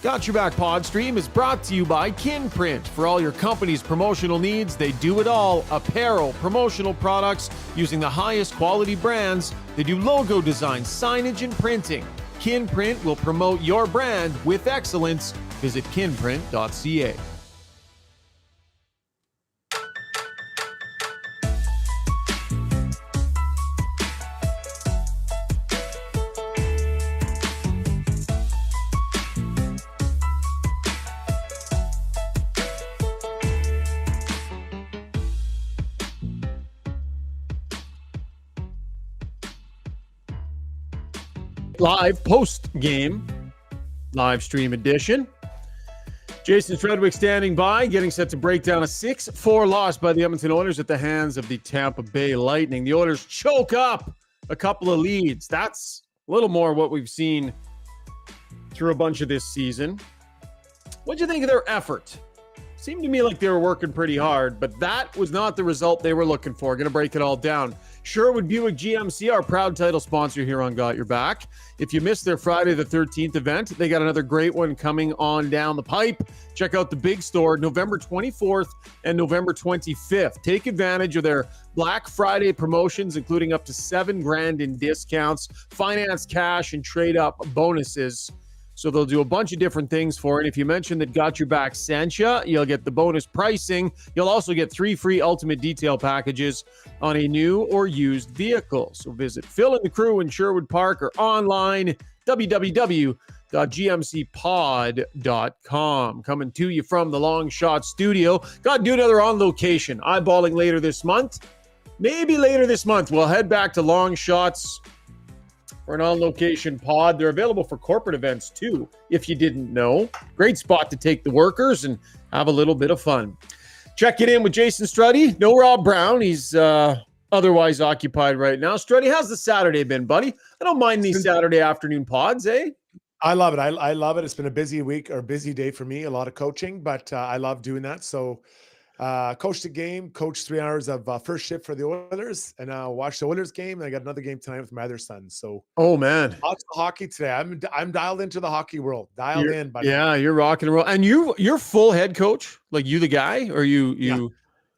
Got Your Back Podstream is brought to you by Kinprint. For all your company's promotional needs, they do it all. Apparel, promotional products using the highest quality brands. They do logo design, signage, and printing. Kinprint will promote your brand with excellence. Visit kinprint.ca. Live post-game live stream edition. Jason Strudwick standing by, getting set to break down a 6-4 loss by the Edmonton Oilers at the hands of the Tampa Bay Lightning. The Oilers choke up a couple of leads. That's a little more what we've seen through a bunch of this season. What'd you think of their effort? Seemed to me like they were working pretty hard, but that was not the result they were looking for. Going to break it all down. Sherwood Buick GMC, our proud title sponsor here on Got Your Back. If you missed their Friday the 13th event, they got another great one coming on down the pipe. Check out the big store November 24th and November 25th. Take advantage of their Black Friday promotions, including up to $7,000 in discounts, finance, cash, and trade-up bonuses. So they'll do a bunch of different things for it. If you mention that Got Your Back sent you, you'll get the bonus pricing. You'll also get 3 free ultimate detail packages on a new or used vehicle. So visit Phil and the crew in Sherwood Park or online, www.gmcpod.com. Coming to you from the Long Shot Studio. Got to do another on location. Eyeballing later this month. Maybe later this month, we'll head back to Long Shots for an on-location pod. They're available for corporate events too, if you didn't know. Great spot to take the workers and have a little bit of fun. Check it in with Jason Struddy. No Rob Brown. He's otherwise occupied right now. Struddy, how's the Saturday been, buddy? I don't mind these Saturday afternoon pods, eh? I love it. I love it. It's been a busy week or busy day for me, a lot of coaching, but I love doing that. So coached a game, coached 3 hours of first shift for the Oilers, and watched the Oilers game. And I got another game tonight with my other son. So, oh man, lots of hockey today. I'm dialed into the hockey world. Dialed in, buddy. Yeah, you're rocking and roll. And you're full head coach, like you the guy, or you?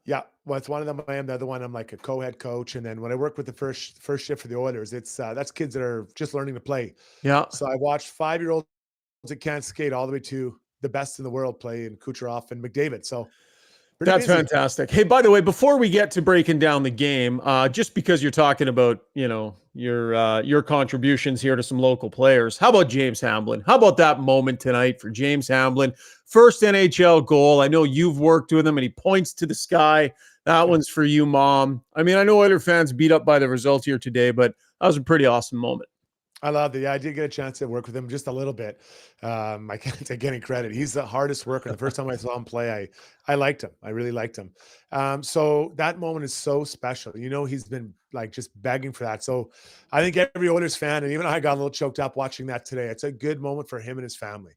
Yeah. Well, it's one of them. I am the other one. I'm like a co-head coach, and then when I work with the first shift for the Oilers, it's that's kids that are just learning to play. Yeah. So I watched 5-year-olds that can't skate all the way to the best in the world play, and Kucherov and McDavid. So. That's fantastic. Hey, by the way, before we get to breaking down the game, just because you're talking about, your contributions here to some local players, how about James Hamblin? How about that moment tonight for James Hamblin? First NHL goal. I know you've worked with him, and he points to the sky. That one's for you, Mom. I mean, I know Oilers fans beat up by the result here today, but that was a pretty awesome moment. I love it. Yeah, I did get a chance to work with him just a little bit. I can't take any credit. He's the hardest worker. The first time I saw him play, I liked him. I really liked him. So that moment is so special. He's been like just begging for that. So I think every Oilers fan, and even I got a little choked up watching that today. It's a good moment for him and his family.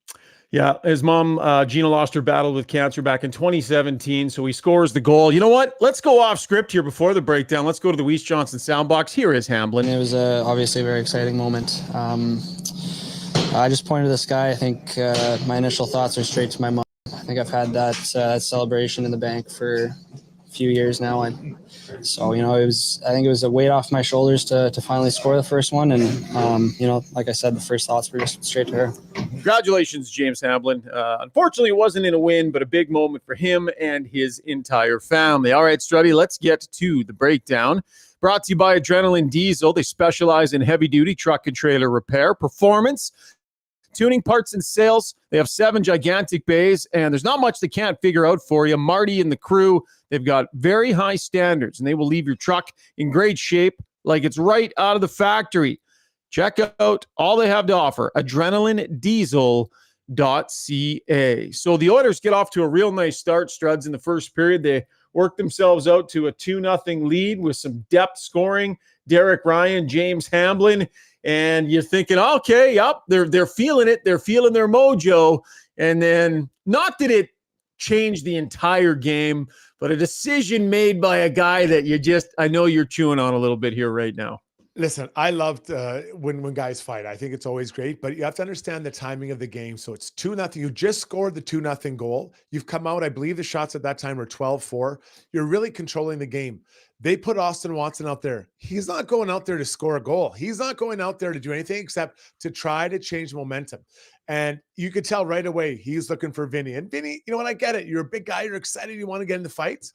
Yeah, his mom, Gina, lost her battle with cancer back in 2017, so he scores the goal. You know what? Let's go off script here before the breakdown. Let's go to the Weiss Johnson soundbox. Here is Hamblin. It was obviously a very exciting moment. I just pointed to the sky. I think my initial thoughts are straight to my mom. I think I've had that celebration in the bank for a few years now, and so I think it was a weight off my shoulders to finally score the first one, and like I said, the first thoughts were just straight to her. Congratulations, James Hamblin. Unfortunately, it wasn't in a win, but a big moment for him and his entire family. All right, Struddy, let's get to the breakdown. Brought to you by Adrenaline Diesel. They specialize in heavy-duty truck and trailer repair, performance, tuning parts and sales. They have 7 gigantic bays, and there's not much they can't figure out for you. Marty and the crew, they've got very high standards, and they will leave your truck in great shape like it's right out of the factory. Check out all they have to offer, adrenalinediesel.ca. So the Oilers get off to a real nice start, Struds, in the first period. They work themselves out to a 2-0 lead with some depth scoring. Derek Ryan, James Hamblin, and you're thinking, okay, yep, they're feeling it. They're feeling their mojo. And then not that it changed the entire game, but a decision made by a guy that I know you're chewing on a little bit here right now. Listen, I loved when guys fight. I think it's always great, but you have to understand the timing of the game. So it's 2-0. You just scored the 2-0 goal. You've come out, I believe the shots at that time were 12-4. You're really controlling the game. They put Austin Watson out there. He's not going out there to score a goal. He's not going out there to do anything except to try to change momentum. And you could tell right away he's looking for Vinny. And Vinny, you know what? I get it. You're a big guy. You're excited. You want to get in the fights.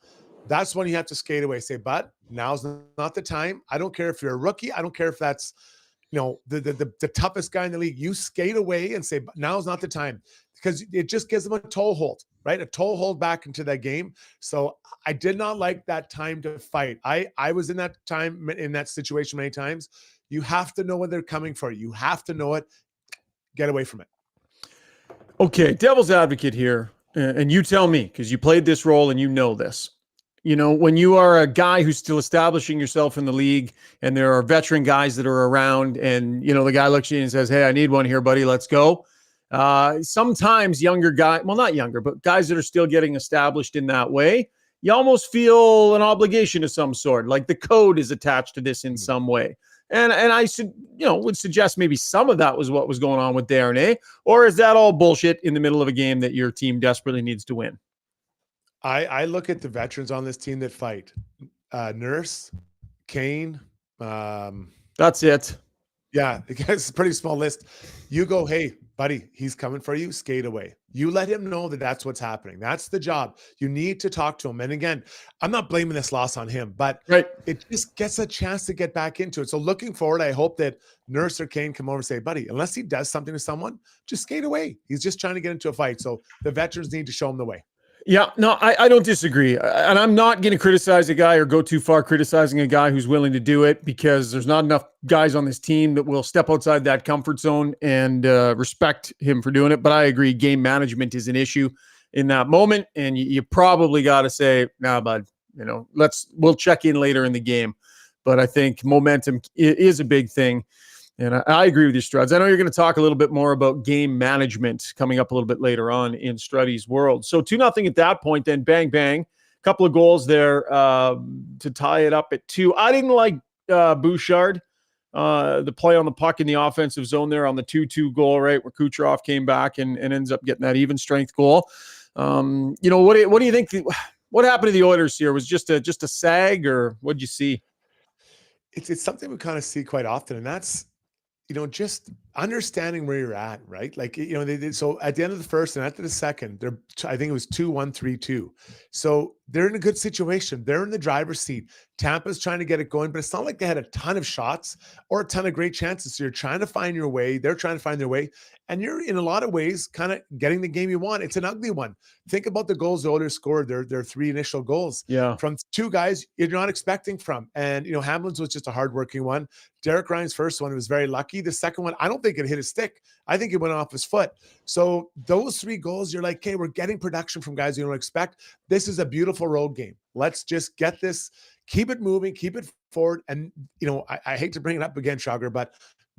That's when you have to skate away. Say, "Bud, now's not the time. I don't care if you're a rookie. I don't care if that's, the toughest guy in the league. You skate away and say, now's not the time," because it just gives them a toehold, right? A toehold back into that game. So I did not like that time to fight. I was in that time, in that situation many times. You have to know when they're coming for you. You have to know it. Get away from it. Okay, devil's advocate here, and you tell me, because you played this role and you know this. When you are a guy who's still establishing yourself in the league and there are veteran guys that are around and, the guy looks at you and says, "Hey, I need one here, buddy. Let's go." Sometimes younger guys, well, not younger, but guys that are still getting established in that way, you almost feel an obligation of some sort, like the code is attached to this in some way. And I would suggest maybe some of that was what was going on with Darnay, or is that all bullshit in the middle of a game that your team desperately needs to win? I look at the veterans on this team that fight. Nurse, Kane. That's it. Yeah, it's a pretty small list. You go, "Hey, buddy, he's coming for you. Skate away." You let him know that that's what's happening. That's the job. You need to talk to him. And again, I'm not blaming this loss on him, but right. It just gets a chance to get back into it. So looking forward, I hope that Nurse or Kane come over and say, "Buddy, unless he does something to someone, just skate away. He's just trying to get into a fight." So the veterans need to show him the way. Yeah, no, I don't disagree. And I'm not going to criticize a guy or go too far criticizing a guy who's willing to do it, because there's not enough guys on this team that will step outside that comfort zone and respect him for doing it. But I agree, game management is an issue in that moment. And you probably got to say, "Nah, bud, we'll check in later in the game." But I think momentum is a big thing. And I agree with you, Struds. I know you're going to talk a little bit more about game management coming up a little bit later on in Struddy's world. So 2-0 at that point, then bang, bang. A couple of goals there to tie it up at 2. I didn't like Bouchard, the play on the puck in the offensive zone there on the 2-2 goal, right, where Kucherov came back and ends up getting that even strength goal. What do you think? What happened to the Oilers here? Was just a sag, or what'd you see? It's something we kind of see quite often, and that's, just understanding where you're at, right? Like, so at the end of the first and after the second, I think it was 2-1, 3-2. So they're in a good situation. They're in the driver's seat. Tampa's trying to get it going, but it's not like they had a ton of shots or a ton of great chances. So you're trying to find your way. They're trying to find their way. And you're in a lot of ways kind of getting the game you want. It's an ugly one. Think about the goals the Oilers scored, their 3 initial goals. Yeah. From 2 guys you're not expecting from. And, Hamlin's was just a hardworking one. Derek Ryan's first one was very lucky. The second one, I don't think it hit his stick. I think it went off his foot. So those 3 goals, you're like, "Okay, we're getting production from guys you don't expect. This is a beautiful road game. Let's just get this, keep it moving, keep it forward." And, I hate to bring it up again, Schauger, but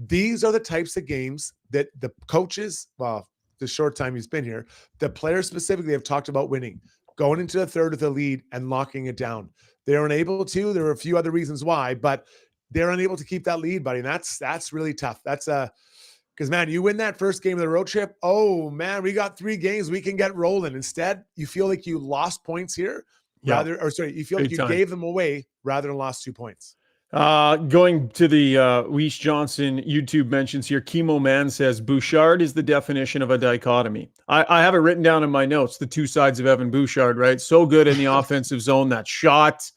these are the types of games that the coaches, well, the short time he's been here, the players specifically have talked about winning, going into the third of the lead and locking it down. They were unable to. There were a few other reasons why, but they're unable to keep that lead, buddy. And that's really tough. Because, man, you win that first game of the road trip. Oh, man, we got 3 games. We can get rolling. Instead, you feel like you lost points here. You feel like you gave them away rather than lost 2 points. Going to the Weiss Johnson YouTube mentions here, Chemo Man says Bouchard is the definition of a dichotomy. I have it written down in my notes, the 2 sides of Evan Bouchard, right? So good in the offensive zone, that shot,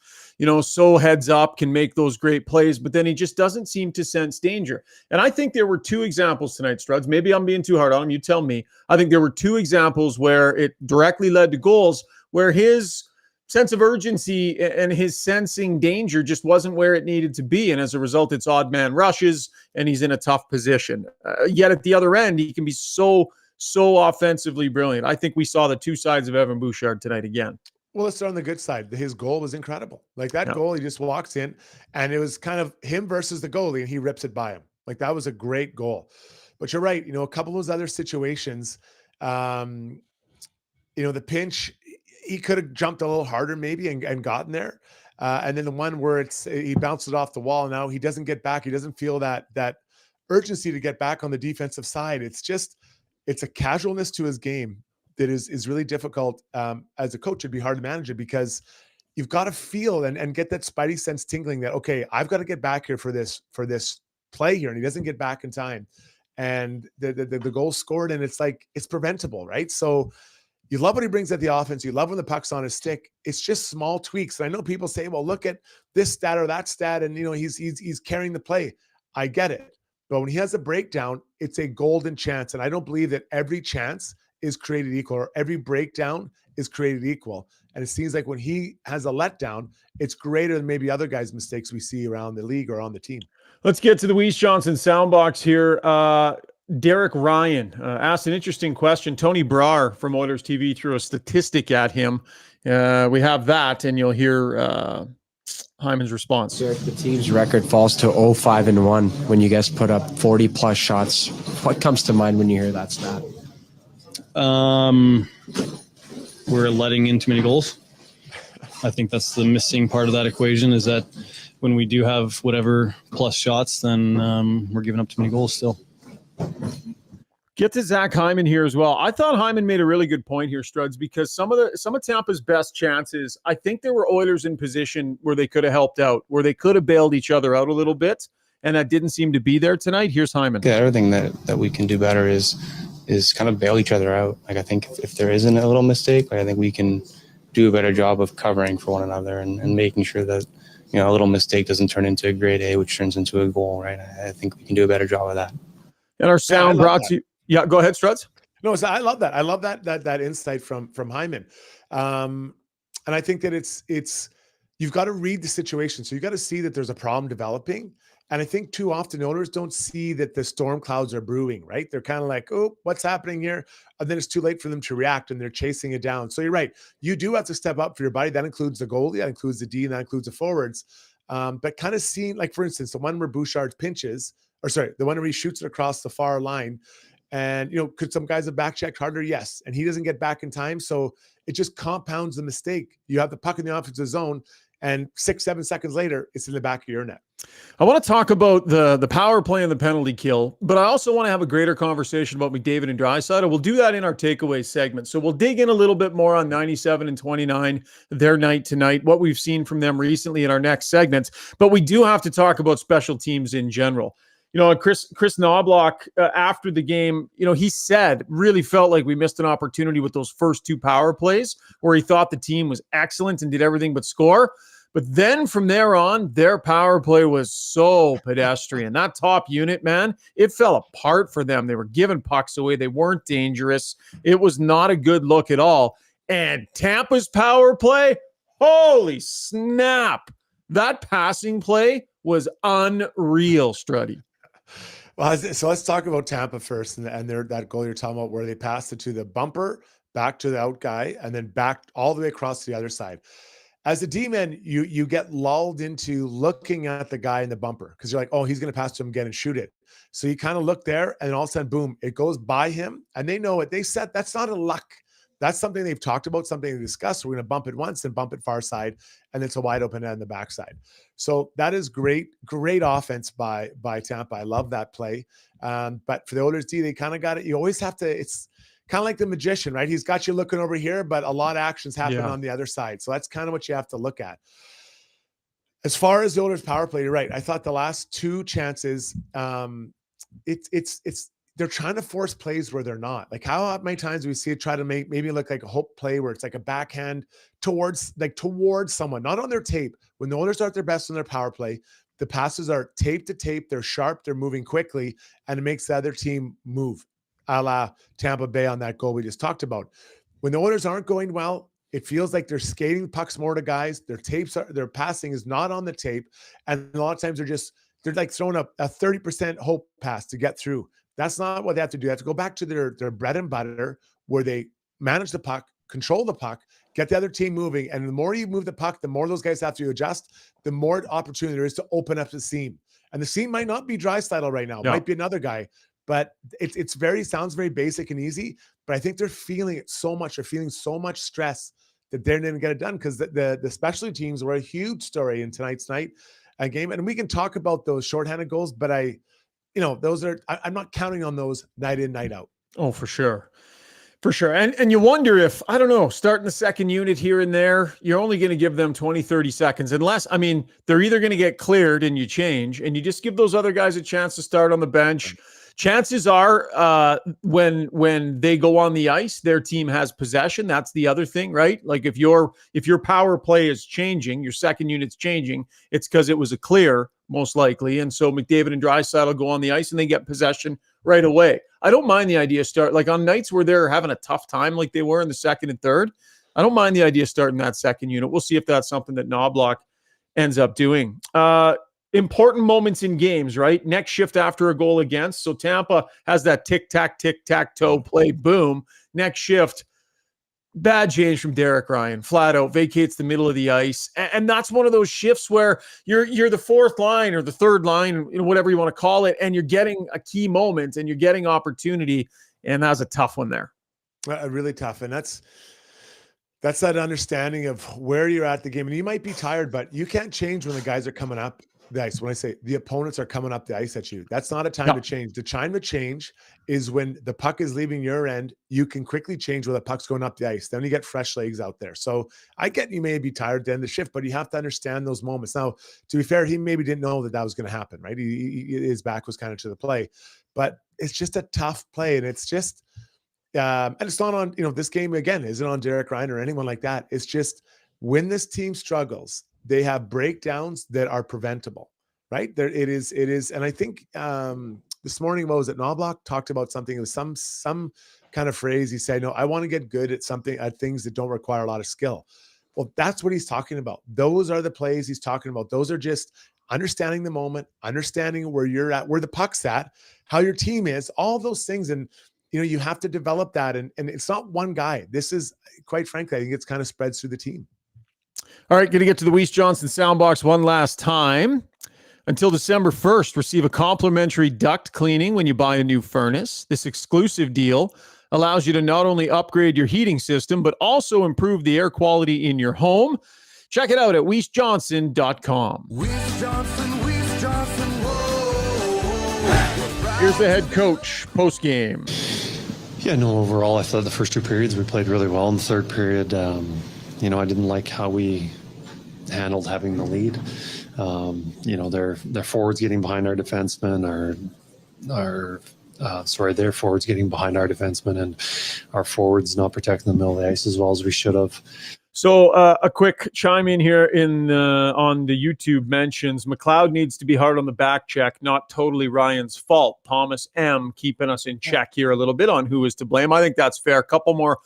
so heads up, can make those great plays, but then he just doesn't seem to sense danger. And I think there were 2 examples tonight, Struds. Maybe I'm being too hard on him. You tell me. I think there were 2 examples where it directly led to goals, where his sense of urgency and his sensing danger just wasn't where it needed to be. And as a result, it's odd man rushes and he's in a tough position. Yet at the other end, he can be so offensively brilliant. I think we saw the 2 sides of Evan Bouchard tonight again. Well, let's start on the good side. His goal was incredible. Like that goal, he just walks in and it was kind of him versus the goalie and he rips it by him. Like that was a great goal. But you're right. A couple of those other situations, the pinch, he could have jumped a little harder maybe and gotten there. And then the one where he bounced it off the wall. Now he doesn't get back. He doesn't feel that urgency to get back on the defensive side. It's a casualness to his game that is really difficult. As a coach, it'd be hard to manage it because you've got to feel and get that spidey sense tingling that, okay, I've got to get back here for this play here. And he doesn't get back in time. And the goal scored, and it's like, it's preventable, right? So you love what he brings at the offense. You love when the puck's on his stick. It's just small tweaks. And I know people say, well, look at this stat or that stat. And, he's carrying the play. I get it. But when he has a breakdown, it's a golden chance. And I don't believe that every chance is created equal, or every breakdown is created equal. And it seems like when he has a letdown, it's greater than maybe other guys' mistakes we see around the league or on the team. Let's get to the Weiss Johnson soundbox here. Derek Ryan asked an interesting question. Tony Brar from Oilers TV threw a statistic at him. We have that, and you'll hear Hyman's response. Derek, the team's record falls to 0-5-1 when you guys put up 40-plus shots. What comes to mind when you hear that stat? We're letting in too many goals. I think that's the missing part of that equation, is that when we do have whatever plus shots, then we're giving up too many goals still. Get to Zach Hyman here as well. I thought Hyman made a really good point here, Struds, because some of Tampa's best chances, I think there were Oilers in position where they could have helped out, where they could have bailed each other out a little bit, and that didn't seem to be there tonight. Here's Hyman. Yeah, everything that we can do better is kind of bail each other out. Like, I think if there isn't a little mistake, I think we can do a better job of covering for one another and making sure that a little mistake doesn't turn into a grade A, which turns into a goal, right? I think we can do a better job of that. And our sound brought to you. Yeah, go ahead, Struts. No, so I love that. I love that insight from Hyman. And I think that it's you've got to read the situation. So you got to see that there's a problem developing. And I think too often owners don't see that the storm clouds are brewing, right? They're kind of like, oh, what's happening here? And then it's too late for them to react, and they're chasing it down. So you're right. You do have to step up for your body. That includes the goalie, that includes the D, and that includes the forwards. But kind of seeing, like, for instance, the one where Bouchard pinches, the one where he shoots it across the far line. And, could some guys have back checked harder? Yes. And he doesn't get back in time. So it just compounds the mistake. You have the puck in the offensive zone, and 6-7 seconds later, it's in the back of your net. I want to talk about the power play and the penalty kill, but I also want to have a greater conversation about McDavid and Draisaitl. We'll do that in our takeaway segment. So we'll dig in a little bit more on 97 and 29, their night tonight, what we've seen from them recently in our next segments. But we do have to talk about special teams in general. Chris Knobloch, after the game, he said, really felt like we missed an opportunity with those first two power plays where he thought the team was excellent and did everything but score. But then from there on, their power play was so pedestrian. That top unit, man, it fell apart for them. They were giving pucks away. They weren't dangerous. It was not a good look at all. And Tampa's power play, holy snap. That passing play was unreal, Struddy. Well, so let's talk about Tampa first, and that goal you're talking about where they passed it to the bumper, back to the out guy, and then back all the way across to the other side. As a D-man, you get lulled into looking at the guy in the bumper because you're like, oh, he's going to pass to him again and shoot it. So you kind of look there, and all of a sudden, boom, it goes by him, and they know it. They said that's not a luck. That's something they've talked about, something they discussed. We're going to bump it once and bump it far side, and it's a wide open end on the backside. So that is great offense by Tampa. I love that play. But for the Oilers D, they kind of got it. You always have to. It's kind of like the magician, right? He's got you looking over here, but a lot of actions happen on the other side. So that's kind of what you have to look at. As far as the Oilers power play, you're right. I thought the last two chances, they're trying to force plays where they're not. Like, how many times do we see it try to make maybe look like a hope play where it's like a backhand towards someone, not on their tape. When the Oilers are at their best on their power play, the passes are tape to tape. They're sharp. They're moving quickly, and it makes the other team move, a la Tampa Bay on that goal we just talked about. When the Oilers aren't going well, it feels like they're skating pucks more to guys. Their passing is not on the tape, and a lot of times they're like throwing up a 30% hope pass to get through. That's not what they have to do. They have to go back to their bread and butter where they manage the puck, control the puck, get the other team moving. And the more you move the puck, the more those guys have to adjust, the more opportunity there is to open up the seam. And the seam might not be Draisaitl right now. It might be another guy. But sounds very basic and easy. But I think they're feeling it so much. They're feeling so much stress that they didn't even get it done because the specialty teams were a huge story in tonight's game. And we can talk about those shorthanded goals, but those are, I'm not counting on those night in, night out. Oh, for sure. For sure. And you wonder if, I don't know, starting the second unit here and there, you're only going to give them 20, 30 seconds. Unless, they're either going to get cleared and you change, and you just give those other guys a chance to start on the bench. Chances are when they go on the ice, their team has possession. That's the other thing, right? Like if your power play is changing, your second unit's changing, it's because it was a clear, most likely. And so McDavid and Draisaitl go on the ice and they get possession right away. I don't mind the idea start like on nights where they're having a tough time like they were in the second and third. I don't mind the idea starting that second unit. We'll see if that's something that Knobloch ends up doing. Important moments in games, right? Next shift after a goal against. So Tampa has that tic-tac-toe play, boom. Next shift, bad change from Derek Ryan, flat out, vacates the middle of the ice. And that's one of those shifts where you're the fourth line or the third line, whatever you want to call it, and you're getting a key moment and you're getting opportunity, and that was a tough one there. Really tough. And that's that understanding of where you're at the game. And you might be tired, but you can't change when the guys are coming up the ice. When I say the opponents are coming up the ice at you, that's not a time to change. The time to change is when the puck is leaving your end. You can quickly change when the puck's going up the ice. Then you get fresh legs out there. So I get you may be tired at the end of the shift, but you have to understand those moments. Now, to be fair, he maybe didn't know that was going to happen, right? His back was kind of to the play, but it's just a tough play. And it's just, and it's not on, this game again, isn't on Derek Ryan or anyone like that. It's just when this team struggles, they have breakdowns that are preventable, right? It is. And I think this morning, what was it? Knobloch talked about something. It was some kind of phrase. He said, "No, I want to get good at things that don't require a lot of skill." Well, that's what he's talking about. Those are the plays he's talking about. Those are just understanding the moment, understanding where you're at, where the puck's at, how your team is, all those things. And you have to develop that. And it's not one guy. This is, quite frankly, I think it's kind of spreads through the team. All right, going to get to the Weiss Johnson Soundbox one last time. Until December 1st, receive a complimentary duct cleaning when you buy a new furnace. This exclusive deal allows you to not only upgrade your heating system, but also improve the air quality in your home. Check it out at weissjohnson.com. Weiss Johnson, whoa. Here's the head coach post-game. Yeah, no, overall, I thought the first two periods we played really well. In the third period, I didn't like how we handled having the lead. Their forwards getting behind our defensemen, their forwards getting behind our defensemen, and our forwards not protecting the middle of the ice as well as we should have. So a quick chime in here on the YouTube mentions McLeod needs to be hard on the back check, not totally Ryan's fault. Thomas M keeping us in check here a little bit on who is to blame. I think that's fair. A couple more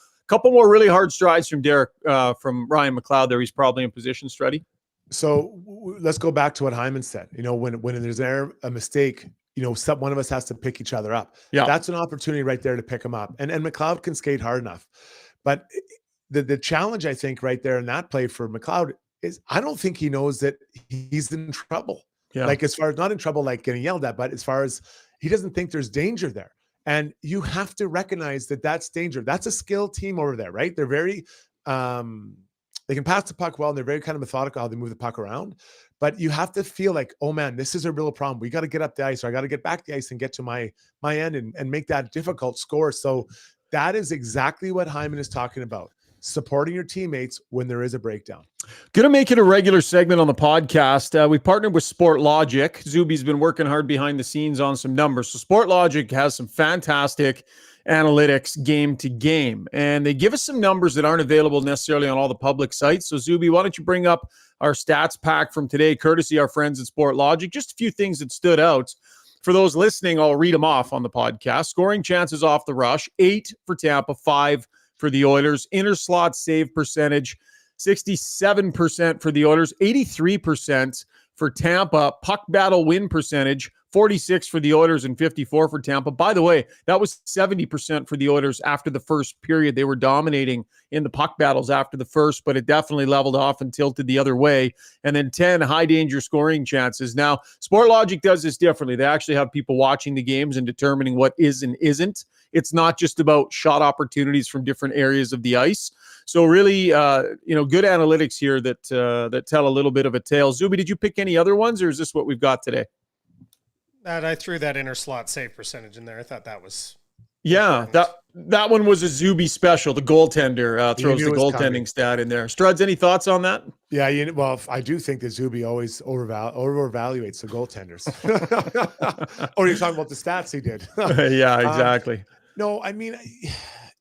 really hard strides from from Ryan McLeod there. He's probably in position, Struddy. So let's go back to what Hyman said. When there's a mistake, one of us has to pick each other up. Yeah, that's an opportunity right there to pick him up. And McLeod can skate hard enough. But the challenge, I think, right there in that play for McLeod is I don't think he knows that he's in trouble. Yeah. Like as far as not in trouble, like getting yelled at, but as far as he doesn't think there's danger there. And you have to recognize that that's danger. That's a skilled team over there, right? They're very they can pass the puck well, and they're very kind of methodical how they move the puck around. But you have to feel like, oh man, this is a real problem. We got to get up the ice, or I got to get back the ice and get to my end and make that difficult score. So that is exactly what Hyman is talking about. Supporting your teammates when there is a breakdown. Going to make it a regular segment on the podcast. We partnered with Sport Logic. Zuby's been working hard behind the scenes on some numbers. So Sport Logic has some fantastic analytics game to game, and they give us some numbers that aren't available necessarily on all the public sites. So Zuby, why don't you bring up our stats pack from today, courtesy our friends at Sport Logic. Just a few things that stood out. For those listening, I'll read them off on the podcast. Scoring chances off the rush, 8 for Tampa, 5 for the Oilers. Inner slot save percentage, 67% for the Oilers, 83% for Tampa. Puck battle win percentage, 46 for the Oilers and 54 for Tampa. By the way, that was 70% for the Oilers after the first period. They were dominating in the puck battles after the first, but it definitely leveled off and tilted the other way. And then 10 high-danger scoring chances. Now, Sportlogic does this differently. They actually have people watching the games and determining what is and isn't. It's not just about shot opportunities from different areas of the ice. So really, good analytics here that tell a little bit of a tale. Zuby, did you pick any other ones, or is this what we've got today? I threw that inner slot save percentage in there. I thought that was that one was a Zuby special. The goaltender throws the goaltending stat in there. Struds, any thoughts on that? Yeah, I do think that Zuby always overevaluates the goaltenders. Or you're talking about the stats he did. Yeah, exactly. No, I mean,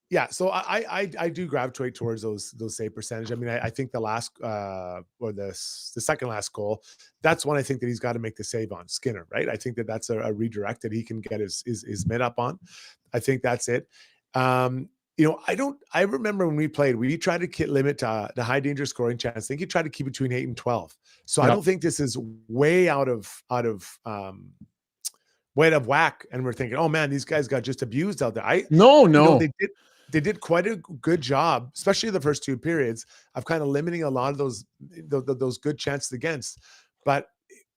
yeah. So I do gravitate towards those save percentage. I mean, I think the last or the second last goal, that's one I think that he's got to make the save on Skinner, right? I think that's a redirect that he can get his mid up on. I think that's it. I remember when we played, we tried to limit the high danger scoring chance. I think he tried to keep between 8 and 12. So I don't think this is way out of whack. And we're thinking, oh man, these guys got just abused out there. No. They did quite a good job, especially the first two periods, of kind of limiting a lot of those good chances against. But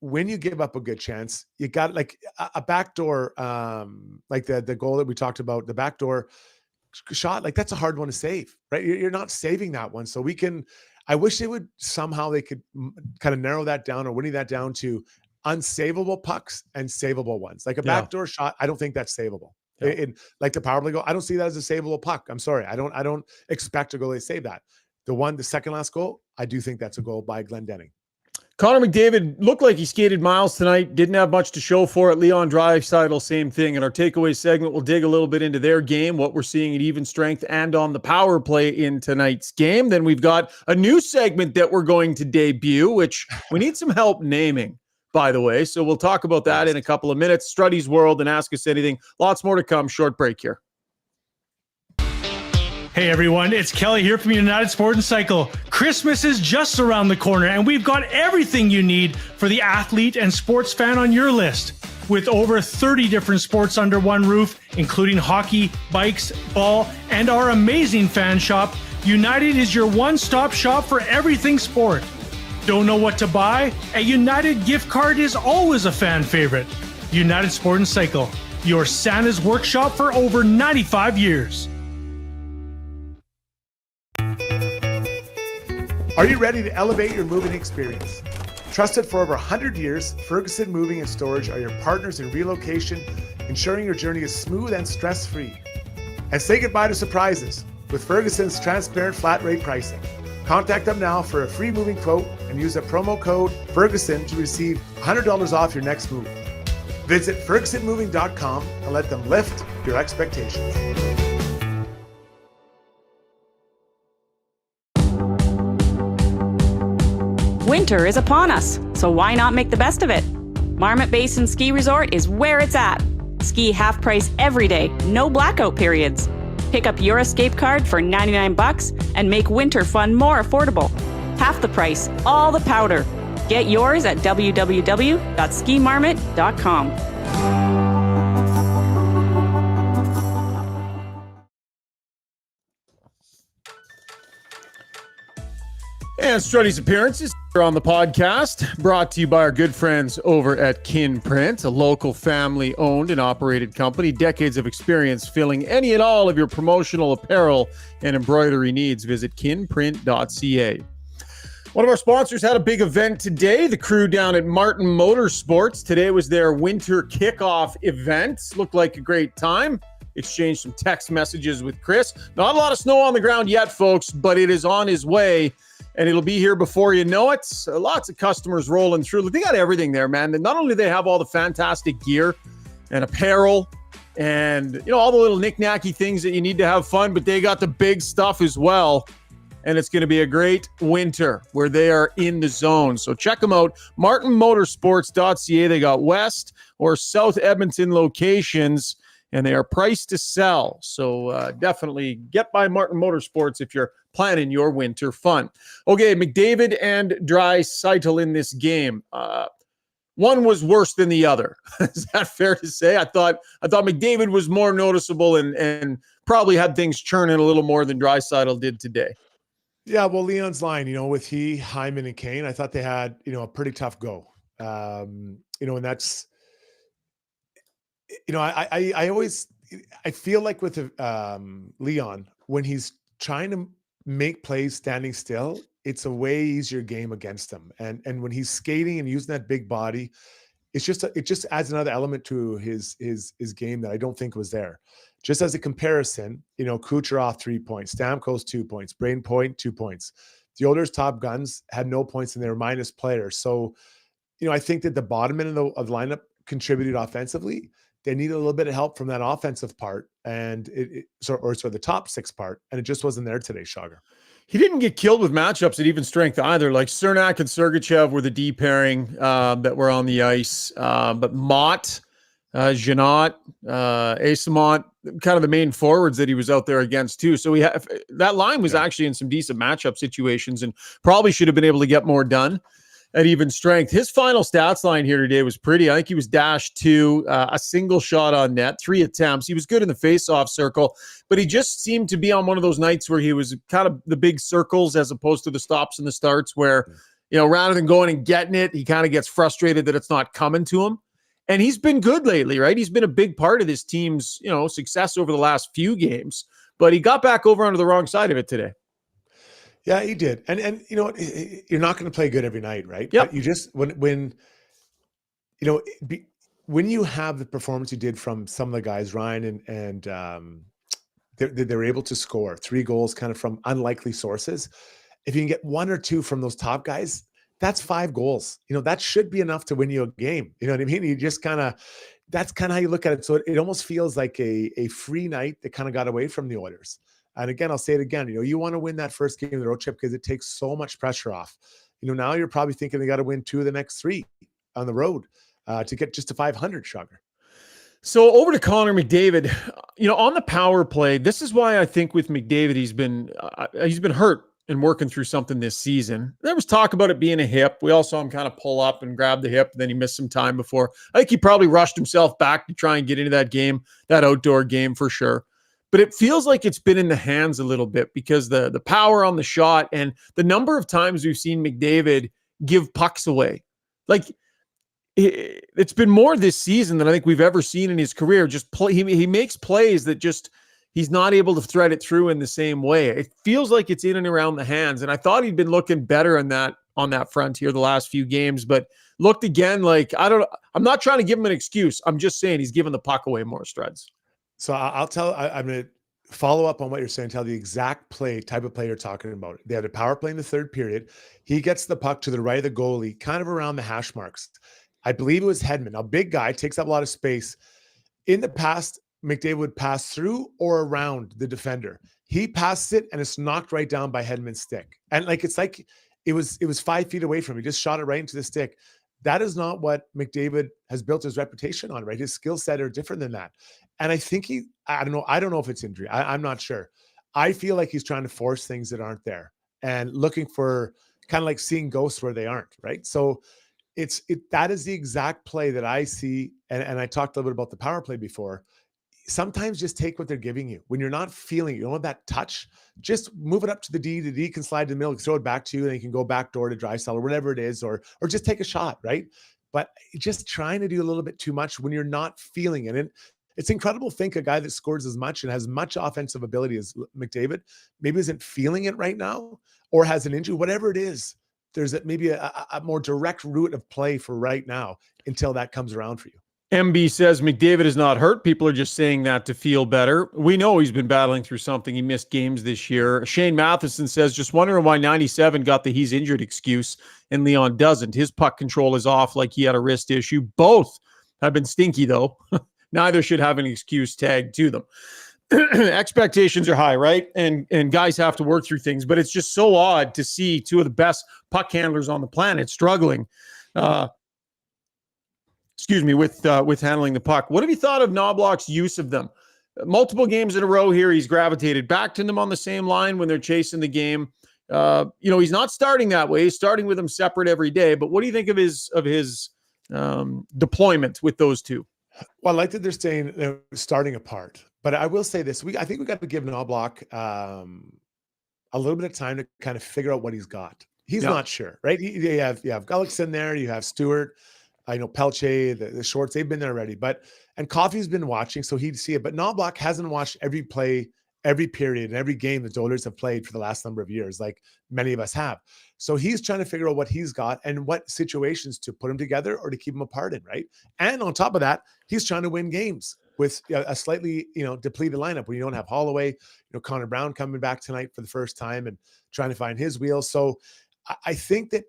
when you give up a good chance, you got like a backdoor, like the goal that we talked about, the backdoor shot, like that's a hard one to save, right? You're not saving that one. So I wish they could kind of narrow that down or winning that down to unsavable pucks and savable ones. Like a backdoor shot, I don't think that's savable. Yeah. Like the power play goal, I don't see that as a savable puck. I'm sorry. I don't expect a goalie to save that. The second last goal, I do think that's a goal by Glendening. Connor McDavid looked like he skated miles tonight. Didn't have much to show for it. Leon Draisaitl, same thing. In our takeaway segment, we'll dig a little bit into their game, what we're seeing at even strength and on the power play in tonight's game. Then we've got a new segment that we're going to debut, which we need some help naming, by the way. So we'll talk about that in a couple of minutes. Struddy's World and Ask Us Anything. Lots more to come. Short break here. Hey everyone, it's Kelly here from United Sport and Cycle. Christmas is just around the corner and we've got everything you need for the athlete and sports fan on your list. With over 30 different sports under one roof, including hockey, bikes, ball, and our amazing fan shop, United is your one-stop shop for everything sport. Don't know what to buy? A United gift card is always a fan favorite. United Sport and Cycle, your Santa's workshop for over 95 years. Are you ready to elevate your moving experience? Trusted for over 100 years, Ferguson Moving and Storage are your partners in relocation, ensuring your journey is smooth and stress-free. And say goodbye to surprises with Ferguson's transparent flat rate pricing. Contact them now for a free moving quote and use a promo code Ferguson to receive $100 off your next move. Visit FergusonMoving.com and let them lift your expectations. Winter is upon us, so why not make the best of it? Marmot Basin Ski Resort is where it's at. Ski half price every day, no blackout periods. Pick up your escape card for $99 and make winter fun more affordable. Half the price, all the powder. Get yours at www.skimarmot.com. And Struddy's appearances are on the podcast, brought to you by our good friends over at Kin Print, a local family-owned and operated company. Decades of experience filling any and all of your promotional apparel and embroidery needs. Visit kinprint.ca. One of our sponsors had a big event today, the crew down at Martin Motorsports. Today was their winter kickoff event. Looked like a great time. Exchanged some text messages with Chris. Not a lot of snow on the ground yet, folks, but it is on his way. And it'll be here before you know it. Lots of customers rolling through. They got everything there, man. Not only do they have all the fantastic gear and apparel and, all the little knick-knacky things that you need to have fun, but they got the big stuff as well. And it's going to be a great winter where they are in the zone. So check them out, martinmotorsports.ca. They got West or South Edmonton locations, and they are priced to sell. So definitely get by Martin Motorsports if you're planning your winter fun. Okay, McDavid and Draisaitl in this game. one was worse than the other. Is that fair to say? I thought McDavid was more noticeable and probably had things churning a little more than Draisaitl did today. Yeah, well, Leon's line, with Hyman, and Kane, I thought they had, a pretty tough go. And that's, I feel like with Leon, when he's trying to make plays standing still, it's a way easier game against him. And when he's skating and using that big body, it just adds another element to his game that I don't think was there. Just as a comparison, Kucherov 3 points, Stamkos 2 points, Braden Point 2 points. The Oilers' top guns had no points and they were minus players. So, I think that the bottom end of the lineup contributed offensively. They needed a little bit of help from that offensive part and the top six part, and it just wasn't there today, Shager. He didn't get killed with matchups at even strength either. Like Cernak and Sergachev were the D pairing that were on the ice. But Mott, Janot, Asamont, kind of the main forwards that he was out there against too. So that line was actually in some decent matchup situations and probably should have been able to get more done at even strength. His final stats line here today was pretty. I think he was -2, a single shot on net, 3 attempts. He was good in the face-off circle, but he just seemed to be on one of those nights where he was kind of the big circles as opposed to the stops and the starts where, rather than going and getting it, he kind of gets frustrated that it's not coming to him. And he's been good lately, right? He's been a big part of this team's, success over the last few games, but he got back over onto the wrong side of it today. Yeah, he did. And you know what? You're not going to play good every night, right? Yep. But you just, when you have the performance you did from some of the guys, Ryan and they were able to score 3 goals kind of from unlikely sources. If you can get 1 or 2 from those top guys, that's 5 goals. That should be enough to win you a game. You know what I mean? You just that's kind of how you look at it. So it almost feels like a free night that kind of got away from the Oilers. And again, I'll say it again, you want to win that first game of the road trip because it takes so much pressure off. Now you're probably thinking they got to win 2 of the next 3 on the road to get just to 500, Sugar. So over to Connor McDavid, on the power play, this is why I think with McDavid, he's been hurt and working through something this season. There was talk about it being a hip. We all saw him kind of pull up and grab the hip, and then he missed some time before. I think he probably rushed himself back to try and get into that game, that outdoor game for sure. But it feels like it's been in the hands a little bit because the power on the shot and the number of times we've seen McDavid give pucks away. Like it's been more this season than I think we've ever seen in his career. Just he makes plays that just he's not able to thread it through in the same way. It feels like it's in and around the hands. And I thought he'd been looking better on that front here the last few games, but looked again like I'm not trying to give him an excuse. I'm just saying he's giving the puck away more, Struds. So I'm going to follow up on what you're saying, tell the exact type of play you're talking about. They had a power play in the third period. He gets the puck to the right of the goalie, kind of around the hash marks. I believe it was Hedman, a big guy, takes up a lot of space. In the past, McDavid would pass through or around the defender. He passes it and it's knocked right down by Hedman's stick. And it's like it was 5 feet away from him. He just shot it right into the stick. That is not what McDavid has built his reputation on, right? His skill set are different than that. And I think I don't know if it's injury. I'm not sure. I feel like he's trying to force things that aren't there and looking for kind of like seeing ghosts where they aren't, right? So that is the exact play that I see. And I talked a little bit about the power play before. Sometimes just take what they're giving you. When you're not feeling it, you don't have that touch, just move it up to the D. The D can slide to the middle, throw it back to you, and you can go back door to Draisaitl or whatever it is, or just take a shot, right? But just trying to do a little bit too much when you're not feeling it. And it's incredible to think a guy that scores as much and has much offensive ability as McDavid maybe isn't feeling it right now or has an injury, whatever it is. There's maybe a more direct route of play for right now until that comes around for you. MB says McDavid is not hurt. People are just saying that to feel better. We know he's been battling through something. He missed games this year. Shane Matheson says, just wondering why 97 got the he's injured excuse and Leon doesn't. His puck control is off like he had a wrist issue. Both have been stinky, though. Neither should have an excuse tagged to them. Expectations are high, right? And guys have to work through things, but it's just so odd to see 2 of the best puck handlers on the planet struggling. With handling the puck. What have you thought of Knobloch's use of them? Multiple games in a row here, he's gravitated back to them on the same line when they're chasing the game. He's not starting that way. He's starting with them separate every day. But what do you think of his deployment with those two. Well, I like that they're starting apart. But I will say this: I think we got to give Knobloch a little bit of time to kind of figure out what he's got. He's not sure, right? You have Gullickson there, you have Stewart, I know Pelche, the shorts, they've been there already. And Coffey's been watching, so he'd see it. But Knobloch hasn't watched every play, every period, and every game that the Oilers have played for the last number of years, like many of us have. So he's trying to figure out what he's got and what situations to put them together or to keep them apart in, right? And on top of that, he's trying to win games with a slightly, depleted lineup when you don't have Holloway, Connor Brown coming back tonight for the first time and trying to find his wheels. So I think that,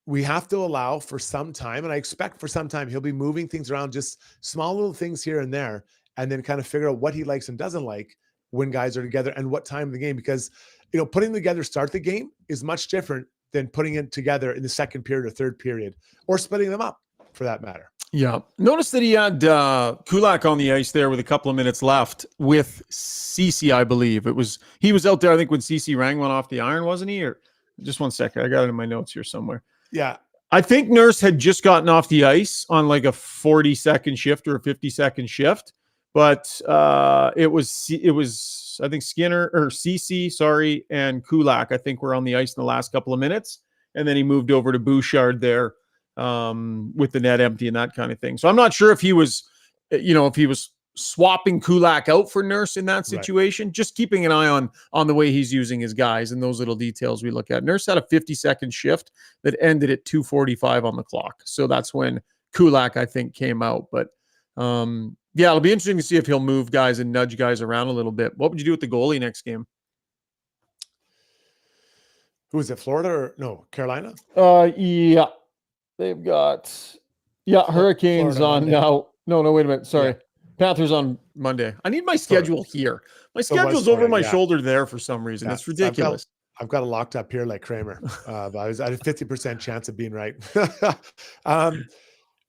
we have to allow for some time, and I expect for some time he'll be moving things around, just small little things here and there, and then kind of figure out what he likes and doesn't like when guys are together and what time of the game, because, putting them together start the game is much different than putting it together in the second period or third period, or splitting them up for that matter. Yeah. Notice that he had Kulak on the ice there with a couple of minutes left with Ceci, I believe. He was out there, I think, when Ceci Rang went off the iron, wasn't he? Or just one second. I got it in my notes here somewhere. Yeah. I think Nurse had just gotten off the ice on like a 40-second shift or a 50-second shift, but it was I think Skinner or Ceci, and Kulak, I think, were on the ice in the last couple of minutes, and then he moved over to Bouchard there with the net empty and that kind of thing. So I'm not sure if he was swapping Kulak out for Nurse in that situation, right. Just keeping an eye on the way he's using his guys and those little details we look at. Nurse had a 50-second shift that ended at 2:45 on the clock. So that's when Kulak, I think, came out. But it'll be interesting to see if he'll move guys and nudge guys around a little bit. What would you do with the goalie next game? Who is it, Florida or no, Carolina? Yeah. They've got Hurricanes Florida on now. No, wait a minute. Sorry. Yeah. Panthers on Monday. I need my schedule here. My schedule's over my shoulder there for some reason. It's ridiculous. I've got it locked up here like Kramer. But I had a 50% chance of being right.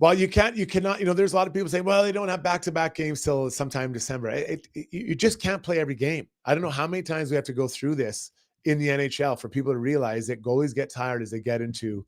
Well, you cannot, there's a lot of people saying, well, they don't have back-to-back games till sometime December. You just can't play every game. I don't know how many times we have to go through this in the NHL for people to realize that goalies get tired as they get into,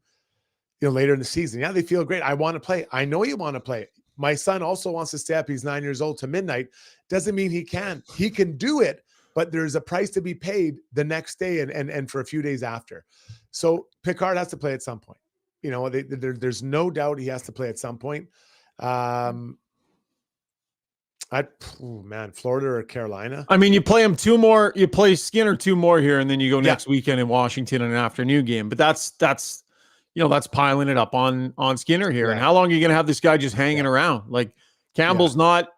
later in the season. Yeah, they feel great. I want to play. I know you want to play. My son also wants to stay up. He's 9 years old to midnight. Doesn't mean he can. He can do it, but there's a price to be paid the next day and for a few days after. So Picard has to play at some point. There's no doubt he has to play at some point. Florida or Carolina. I mean, you play him two more. You play Skinner two more here, and then you go next weekend in Washington in an afternoon game. But that's piling it up on Skinner here. Yeah. And how long are you going to have this guy just hanging around? Like Campbell's not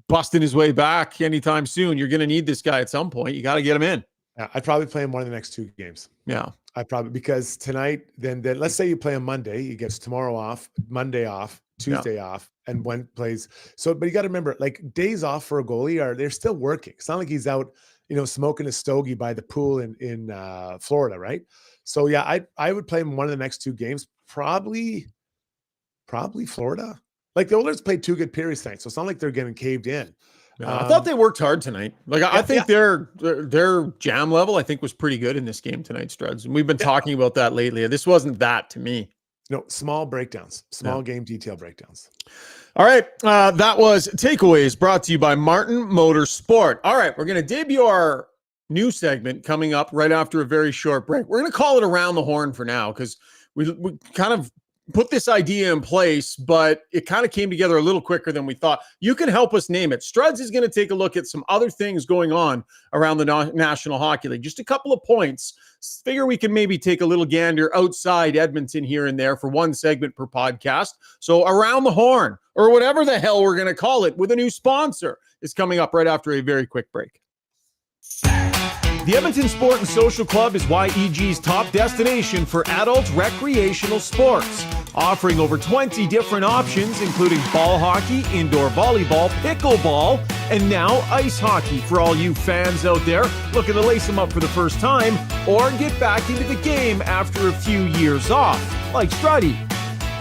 busting his way back anytime soon. You're going to need this guy at some point. You got to get him in. Yeah, I'd probably play him one of the next two games. Yeah. Because tonight, then let's say you play him Monday, he gets tomorrow off, Monday off, Tuesday off, and when plays. So, but you got to remember, like days off for a goalie they're still working. It's not like he's out, smoking a stogie by the pool in Florida, right? So yeah, I would play him one of the next two games, probably Florida. Like the Oilers played two good periods tonight, so it's not like they're getting caved in. I thought they worked hard tonight. I think their jam level, I think, was pretty good in this game tonight, Struds. And we've been talking about that lately. This wasn't that to me. No, small breakdowns, game detail breakdowns. All right. That was Takeaways brought to you by Martin Motorsport. All right. We're going to debut our new segment coming up right after a very short break. We're going to call it Around the Horn for now because we kind of put this idea in place, but it kind of came together a little quicker than we thought. You can help us name it. Struds is going to take a look at some other things going on around the National Hockey League. Just a couple of points. Figure we can maybe take a little gander outside Edmonton here and there for one segment per podcast. So Around the Horn, or whatever the hell we're going to call it, with a new sponsor, is coming up right after a very quick break. The Edmonton Sport and Social Club is YEG's top destination for adult recreational sports, offering over 20 different options, including ball hockey, indoor volleyball, pickleball, and now ice hockey for all you fans out there looking to lace them up for the first time or get back into the game after a few years off, like Struddy.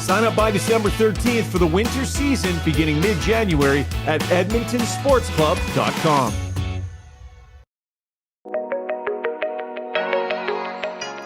Sign up by December 13th for the winter season beginning mid-January at edmontonsportsclub.com.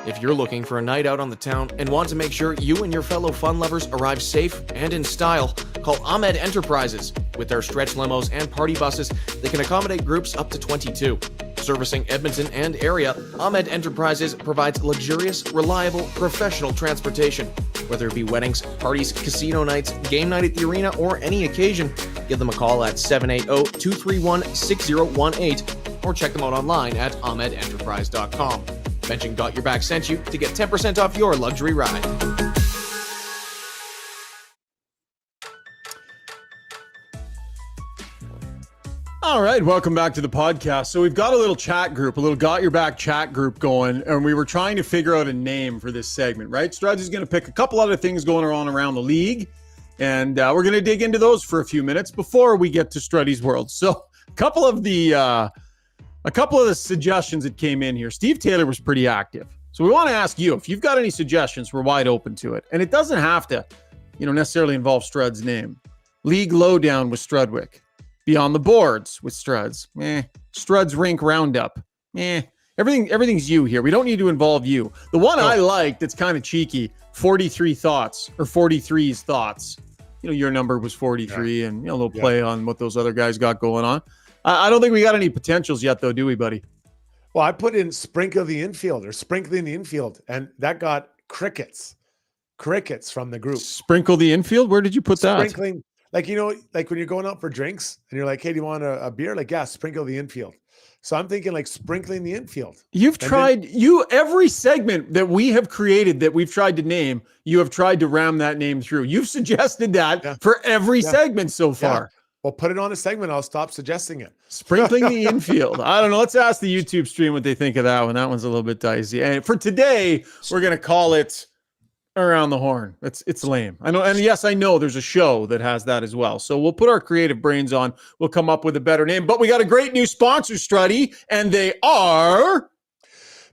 If you're looking for a night out on the town and want to make sure you and your fellow fun lovers arrive safe and in style, call Ahmed Enterprises. With their stretch limos and party buses, they can accommodate groups up to 22. Servicing Edmonton and area, Ahmed Enterprises provides luxurious, reliable, professional transportation. Whether it be weddings, parties, casino nights, game night at the arena, or any occasion, give them a call at 780-231-6018 or check them out online at ahmedenterprise.com. Mention Got Your Back sent you to get 10% off your luxury ride. All right, welcome back to the podcast. So we've got a little chat group, a little Got Your Back chat group going, and we were trying to figure out a name for this segment, right? Struds is going to pick a couple other things going on around the league, and we're going to dig into those for a few minutes before we get to Struddy's World. So a couple of the suggestions that came in here. Steve Taylor was pretty active. So we want to ask you, if you've got any suggestions, we're wide open to it. And it doesn't have to, necessarily involve Strud's name. League Lowdown with Strudwick. Beyond the Boards with Struds. Struds Rink Roundup. Everything's you here. We don't need to involve you. The one I like that's kind of cheeky, 43 Thoughts or 43's Thoughts. Your number was 43 and a little play on what those other guys got going on. I don't think we got any potentials yet, though, do we, buddy? Well, I put in Sprinkle the Infield or Sprinkling the Infield, and that got crickets from the group. Sprinkle the Infield? Where did you put that? Sprinkling, like when you're going out for drinks and you're like, hey, do you want a beer? Like, yeah, Sprinkle the Infield. So I'm thinking like Sprinkling the Infield. Every segment that we have created that we've tried to name, you have tried to ram that name through. You've suggested that for every segment so far. Well, put it on a segment. I'll stop suggesting it. Sprinkling the Infield. I don't know. Let's ask the YouTube stream what they think of that one. That one's a little bit dicey. And for today, we're going to call it Around the Horn. It's lame. I know. And yes, I know there's a show that has that as well. So we'll put our creative brains on. We'll come up with a better name. But we got a great new sponsor, Struddy, and they are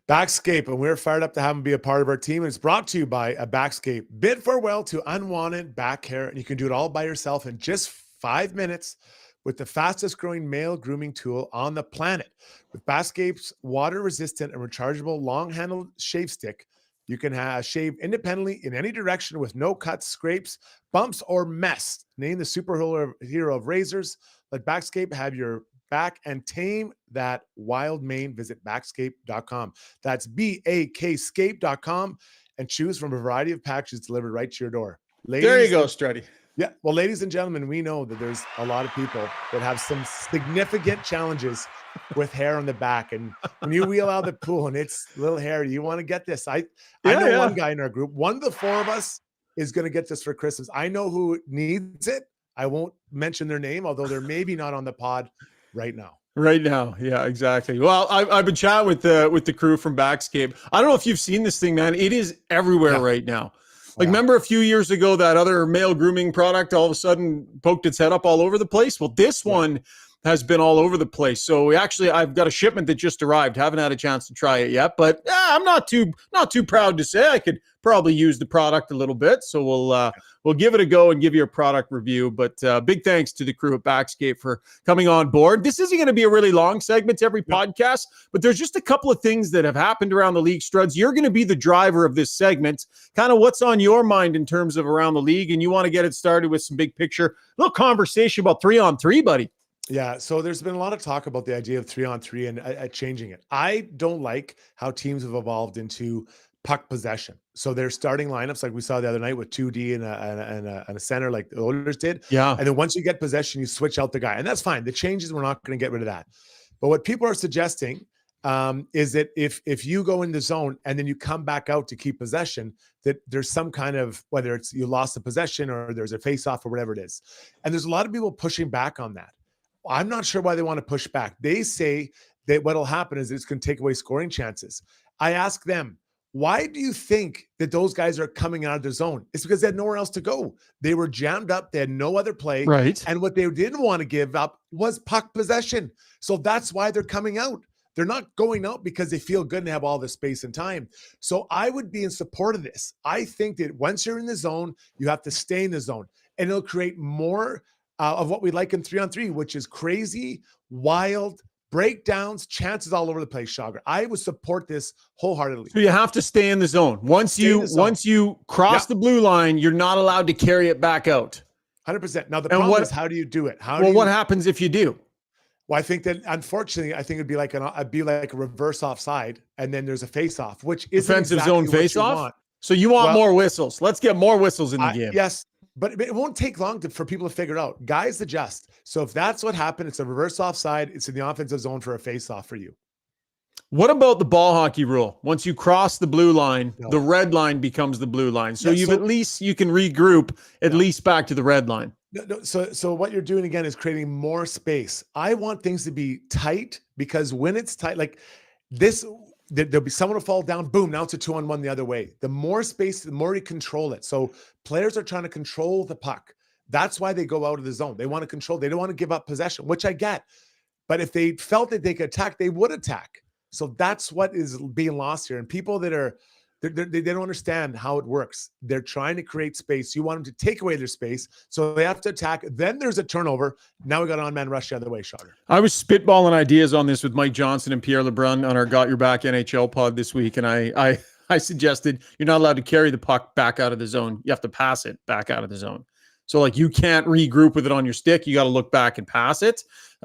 Backscape, and we're fired up to have them be a part of our team. And it's brought to you by a Backscape. Bid farewell to unwanted back hair, and you can do it all by yourself in just 5 minutes with the fastest growing male grooming tool on the planet. With Backscape's water-resistant and rechargeable long-handled shave stick, you can shave independently in any direction with no cuts, scrapes, bumps, or mess. Name the superhero of razors. Let Backscape have your back and tame that wild mane. Visit Backscape.com. That's BAKscape.com and choose from a variety of packages delivered right to your door. Ladies, there you go, Struddy. Yeah. Well, ladies and gentlemen, we know that there's a lot of people that have some significant challenges with hair on the back. And when you wheel out the pool and it's little hair, you want to get this. I know one guy in our group. One of the four of us is going to get this for Christmas. I know who needs it. I won't mention their name, although they're maybe not on the pod right now. Right now. Yeah, exactly. Well, I've been chatting with the crew from Backscape. I don't know if you've seen this thing, man. It is everywhere right now. Like, remember a few years ago, that other male grooming product all of a sudden poked its head up all over the place? Well, this one has been all over the place. So I've got a shipment that just arrived. Haven't had a chance to try it yet, but I'm not too proud to say I could probably use the product a little bit. So we'll give it a go and give you a product review. But big thanks to the crew at Backscape for coming on board. This isn't going to be a really long segment to every podcast, but there's just a couple of things that have happened around the league. Struds, you're going to be the driver of this segment. Kind of what's on your mind in terms of around the league, and you want to get it started with some big picture, little conversation about 3-on-3, buddy. Yeah, so there's been a lot of talk about the idea of 3-on-3 and changing it. I don't like how teams have evolved into puck possession. So they're starting lineups like we saw the other night with 2D and a center like the Oilers did. Yeah. And then once you get possession, you switch out the guy. And that's fine. The changes, we're not going to get rid of that. But what people are suggesting is that if you go in the zone and then you come back out to keep possession, that there's some kind of, whether it's you lost the possession or there's a face-off or whatever it is. And there's a lot of people pushing back on that. I'm not sure why they want to push back. They say that what'll happen is it's going to take away scoring chances. I ask them, why do you think that those guys are coming out of the zone? It's because they had nowhere else to go. They were jammed up. They had no other play. Right. And what they didn't want to give up was puck possession. So that's why they're coming out. They're not going out because they feel good and have all the space and time. So I would be in support of this. I think that once you're in the zone, you have to stay in the zone. And it'll create more of what we like in 3-on-3, which is crazy, wild breakdowns, chances all over the place, Shogger. I would support this wholeheartedly. So you have to stay in the zone. Once you cross the blue line, you're not allowed to carry it back out. 100%. Now the problem is, how do you do it? What happens if you do? Well, I think that unfortunately, it'd be like a reverse offside, and then there's a face-off, which is defensive zone face-off. So you want more whistles? Let's get more whistles in the game. Yes, but it won't take long for people to figure it out. Guys adjust. So if that's what happened, it's a reverse offside. It's in the offensive zone for a face-off for you. What about the ball hockey rule? Once you cross the blue line, the red line becomes the blue line. So you can regroup at least back to the red line. So what you're doing again is creating more space. I want things to be tight, because when it's tight, like this, there'll be someone will fall down, boom, now it's a 2-on-1 the other way. The more space, the more you control it. So players are trying to control the puck. That's why they go out of the zone. They want to control. They don't want to give up possession, which I get. But if they felt that they could attack, they would attack. So that's what is being lost here. And people that they don't understand how it works. They're trying to create space. You want them to take away their space, so they have to attack. Then there's a turnover. Now we got an on-man rush the other way, Shogger. I was spitballing ideas on this with Mike Johnson and Pierre Lebrun on our Got Your Back NHL pod this week, and I suggested you're not allowed to carry the puck back out of the zone. You have to pass it back out of the zone. So like you can't regroup with it on your stick. You got to look back and pass it.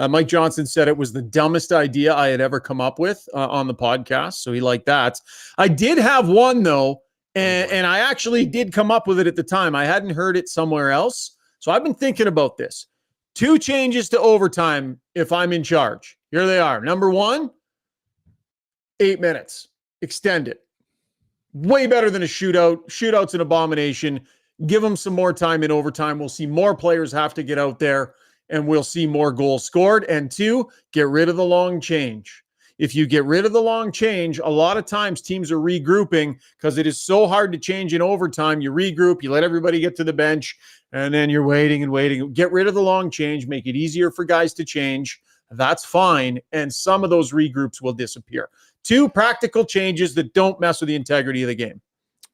Mike Johnson said it was the dumbest idea I had ever come up with on the podcast. So he liked that. I did have one though, and I actually did come up with it at the time. I hadn't heard it somewhere else. So I've been thinking about this. 2 changes to overtime if I'm in charge. Here they are. Number 1, 8 minutes. Extend it. Way better than a shootout. Shootout's an abomination. Give them some more time in overtime. We'll see more players have to get out there, and we'll see more goals scored. And 2, get rid of the long change. If you get rid of the long change, a lot of times teams are regrouping because it is so hard to change in overtime. You regroup, you let everybody get to the bench, and then you're waiting and waiting. Get rid of the long change, make it easier for guys to change. That's fine. And some of those regroups will disappear. 2 practical changes that don't mess with the integrity of the game.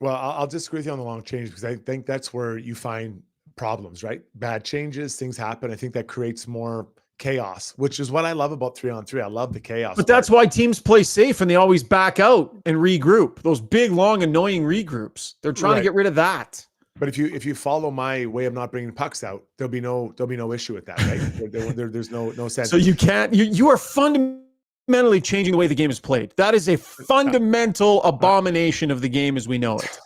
Well, I'll disagree with you on the long change, because I think that's where you find problems, right? Bad changes, things happen. I think that creates more chaos, which is what I love about 3-on-3. I love the chaos. But that's why teams play safe and they always back out and regroup. Those big, long, annoying regroups. They're trying to get rid of that. But if you follow my way of not bringing pucks out, there'll be no issue with that, right? There's no sense. So you are fundamentally changing the way the game is played. That is a fundamental abomination of the game as we know it.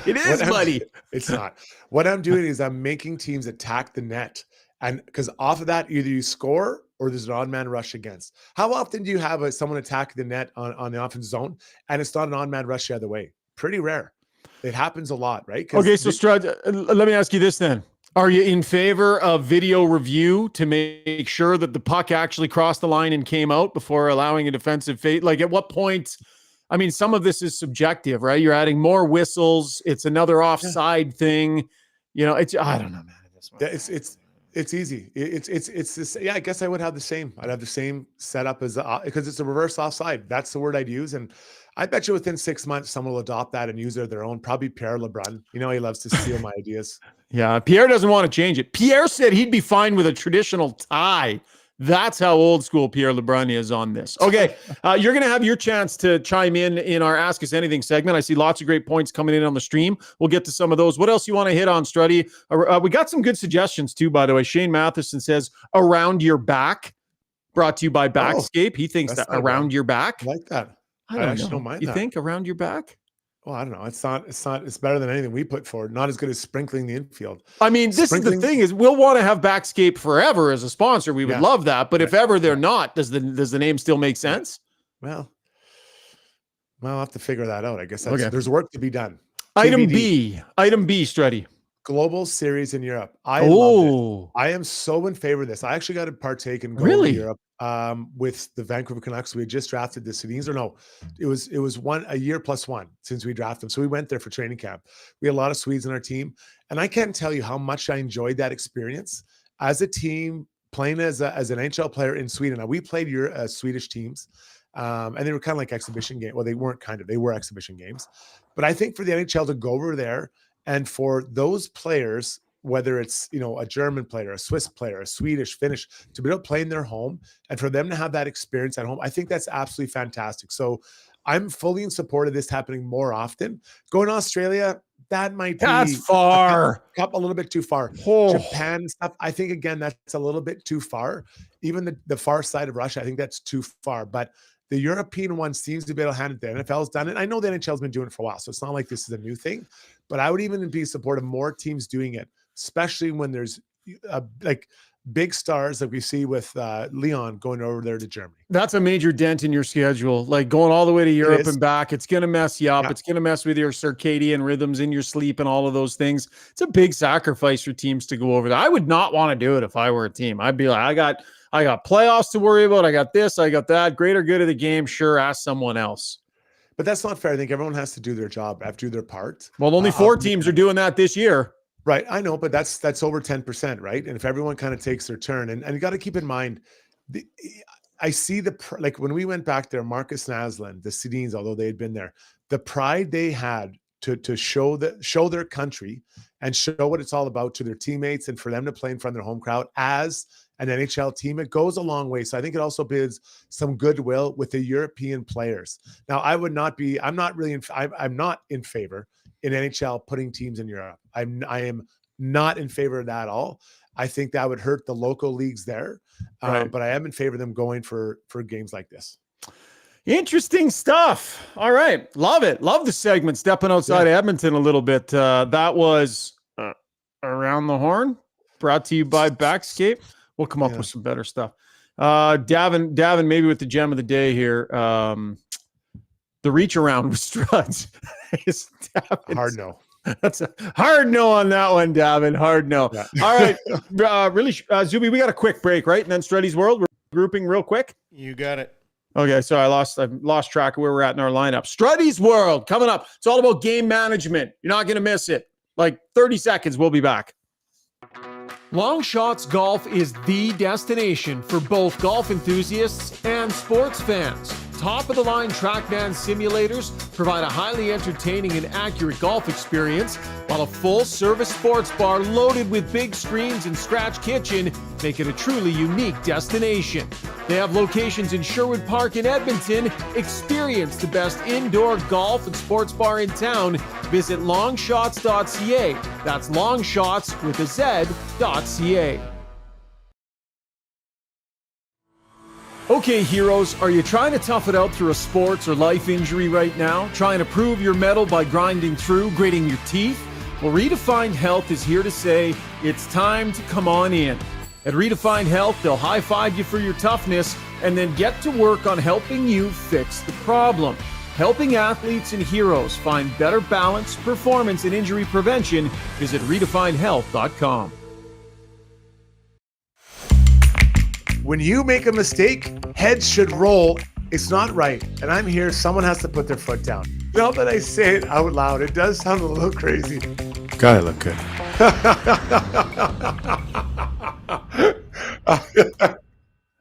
It is, buddy. It's not. What I'm doing is I'm making teams attack the net. And because off of that, either you score or there's an on-man rush against. How often do you have someone attack the net on the offense zone and it's not an on-man rush the other way? Pretty rare. It happens a lot, right? Okay, so Strud, let me ask you this then. Are you in favor of video review to make sure that the puck actually crossed the line and came out before allowing a defensive fate? Like at what point? I mean, some of this is subjective, right? You're adding more whistles. It's another offside thing. You know, I don't know, man. It's easy. It's this. Yeah, I guess I would have the same. I'd have the same setup as because it's a reverse offside. That's the word I'd use. And I bet you within 6 months, someone will adopt that and use it of their own. Probably Pierre Lebrun. You know, he loves to steal my ideas. Yeah, Pierre doesn't want to change it. Pierre said he'd be fine with a traditional tie. That's how old school Pierre Lebrun is on this. Okay, you're going to have your chance to chime in our Ask Us Anything segment. I see lots of great points coming in on the stream. We'll get to some of those. What else you want to hit on, Struddy? We got some good suggestions too, by the way. Shane Matheson says, around your back, brought to you by Backscape. He thinks that around your back. I like that. I actually don't mind that. You think around your back? Well, I don't know. It's better than anything we put forward. Not as good as sprinkling the infield. I mean, this is the thing is we'll want to have Backscape forever as a sponsor. We would love that. But if ever they're not, does the name still make sense? Well, I'll have to figure that out. I guess there's work to be done. Item B, Struddy. Global series in Europe. I love it. I am so in favor of this. I actually got to partake and go to Europe with the Vancouver Canucks. We had just drafted the Sedins, or no, it was a year plus one since we drafted them. So we went there for training camp. We had a lot of Swedes in our team, and I can't tell you how much I enjoyed that experience as a team playing as an NHL player in Sweden. Now we played your Swedish teams, and they were kind of like exhibition games. Well, they weren't they were exhibition games, but I think for the NHL to go over there and for those players, whether it's, a German player, a Swiss player, a Swedish, Finnish, to be able to play in their home and for them to have that experience at home. I think that's absolutely fantastic. So I'm fully in support of this happening more often. Going to Australia, that might be That's far. a little bit too far. Oh. Japan and stuff, I think, again, that's a little bit too far. Even the far side of Russia, I think that's too far. But the European one seems to be able to hand it. The NFL's done it. I know the NHL's been doing it for a while, so it's not like this is a new thing. But I would even be supportive of more teams doing it, especially when there's like big stars like we see with Leon going over there to Germany. That's a major dent in your schedule. Like going all the way to Europe and back, it's going to mess you up. Yeah. It's going to mess with your circadian rhythms in your sleep and all of those things. It's a big sacrifice for teams to go over there. I would not want to do it if I were a team. I'd be like, I got playoffs to worry about. I got this, I got that. Greater good of the game. Sure, ask someone else. But that's not fair. I think everyone has to do their job, have to do their part. Well, only 4 teams are doing that this year. Right. I know, but that's over 10%, right? And if everyone kind of takes their turn, and you got to keep in mind, I see like when we went back there, Marcus Naslund, the Sedins, although they had been there, the pride they had to show their country and show what it's all about to their teammates and for them to play in front of their home crowd as an NHL team, it goes a long way. So I think it also builds some goodwill with the European players. Now, I'm not in favor in NHL putting teams in Europe. I am not in favor of that at all. I think that would hurt the local leagues there. Right. But I am in favor of them going for games like this. Interesting stuff. All right. Love it. Love the segment. Stepping outside Edmonton a little bit. That was Around the Horn, brought to you by Backscape. We'll come up with some better stuff. Davin, maybe with the gem of the day here. The reach around with Struds. Hard no. That's a hard no on that one, Davin. Hard no. Yeah. All right. Zuby, we got a quick break, right? And then Struddy's World. We're grouping real quick. You got it. Okay, so I've lost track of where we're at in our lineup. Struddy's World coming up. It's all about game management. You're not going to miss it. Like 30 seconds, we'll be back. Long Shots Golf is the destination for both golf enthusiasts and sports fans. Top-of-the-line TrackMan simulators provide a highly entertaining and accurate golf experience, while a full-service sports bar loaded with big screens and scratch kitchen make it a truly unique destination. They have locations in Sherwood Park in Edmonton. Experience the best indoor golf and sports bar in town. Visit longshots.ca. That's longshots with a Z.ca. Okay, heroes, are you trying to tough it out through a sports or life injury right now? Trying to prove your mettle by grinding through, gritting your teeth? Well, Redefined Health is here to say it's time to come on in. At Redefined Health, they'll high-five you for your toughness and then get to work on helping you fix the problem. Helping athletes and heroes find better balance, performance, and injury prevention. Visit redefinedhealth.com. When you make a mistake, heads should roll. It's not right. And I'm here. Someone has to put their foot down. Now that I say it out loud, it does sound a little crazy. Gotta look good.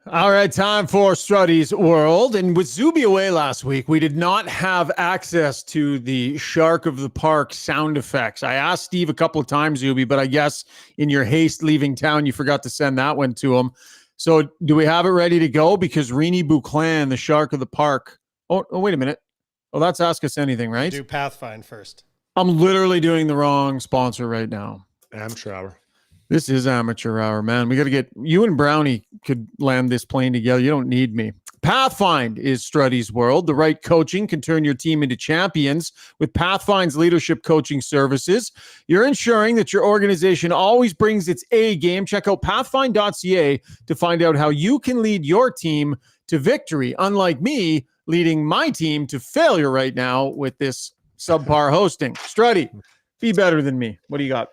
All right, time for Struddy's World. And with Zuby away last week, we did not have access to the Shark of the Park sound effects. I asked Steve a couple of times, Zuby, but I guess in your haste leaving town, you forgot to send that one to him. So do we have it ready to go? Because Renee Bouclan, the Shark of the Park. Oh, wait a minute. Oh, that's Ask Us Anything, right? Do Pathfind first. I'm literally doing the wrong sponsor right now. Amateur Hour. This is Amateur Hour, man. We got to get you and Brownie could land this plane together. You don't need me. Pathfind is Struddy's World. The right coaching can turn your team into champions. With Pathfind's leadership coaching services, you're ensuring that your organization always brings its A game. Check out pathfind.ca to find out how you can lead your team to victory. Unlike me leading my team to failure right now with this subpar hosting. Struddy, be better than me. What do you got?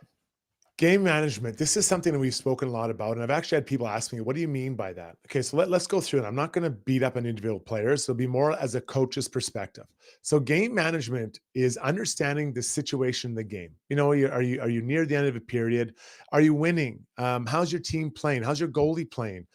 Game management. This is something that we've spoken a lot about, and I've actually had people ask me, what do you mean by that? Okay, so let's go through it. I'm not going to beat up on individual players. It'll be more as a coach's perspective. So game management is understanding the situation in the game. You know, are you near the end of a period? Are you winning? How's your team playing? How's your goalie playing?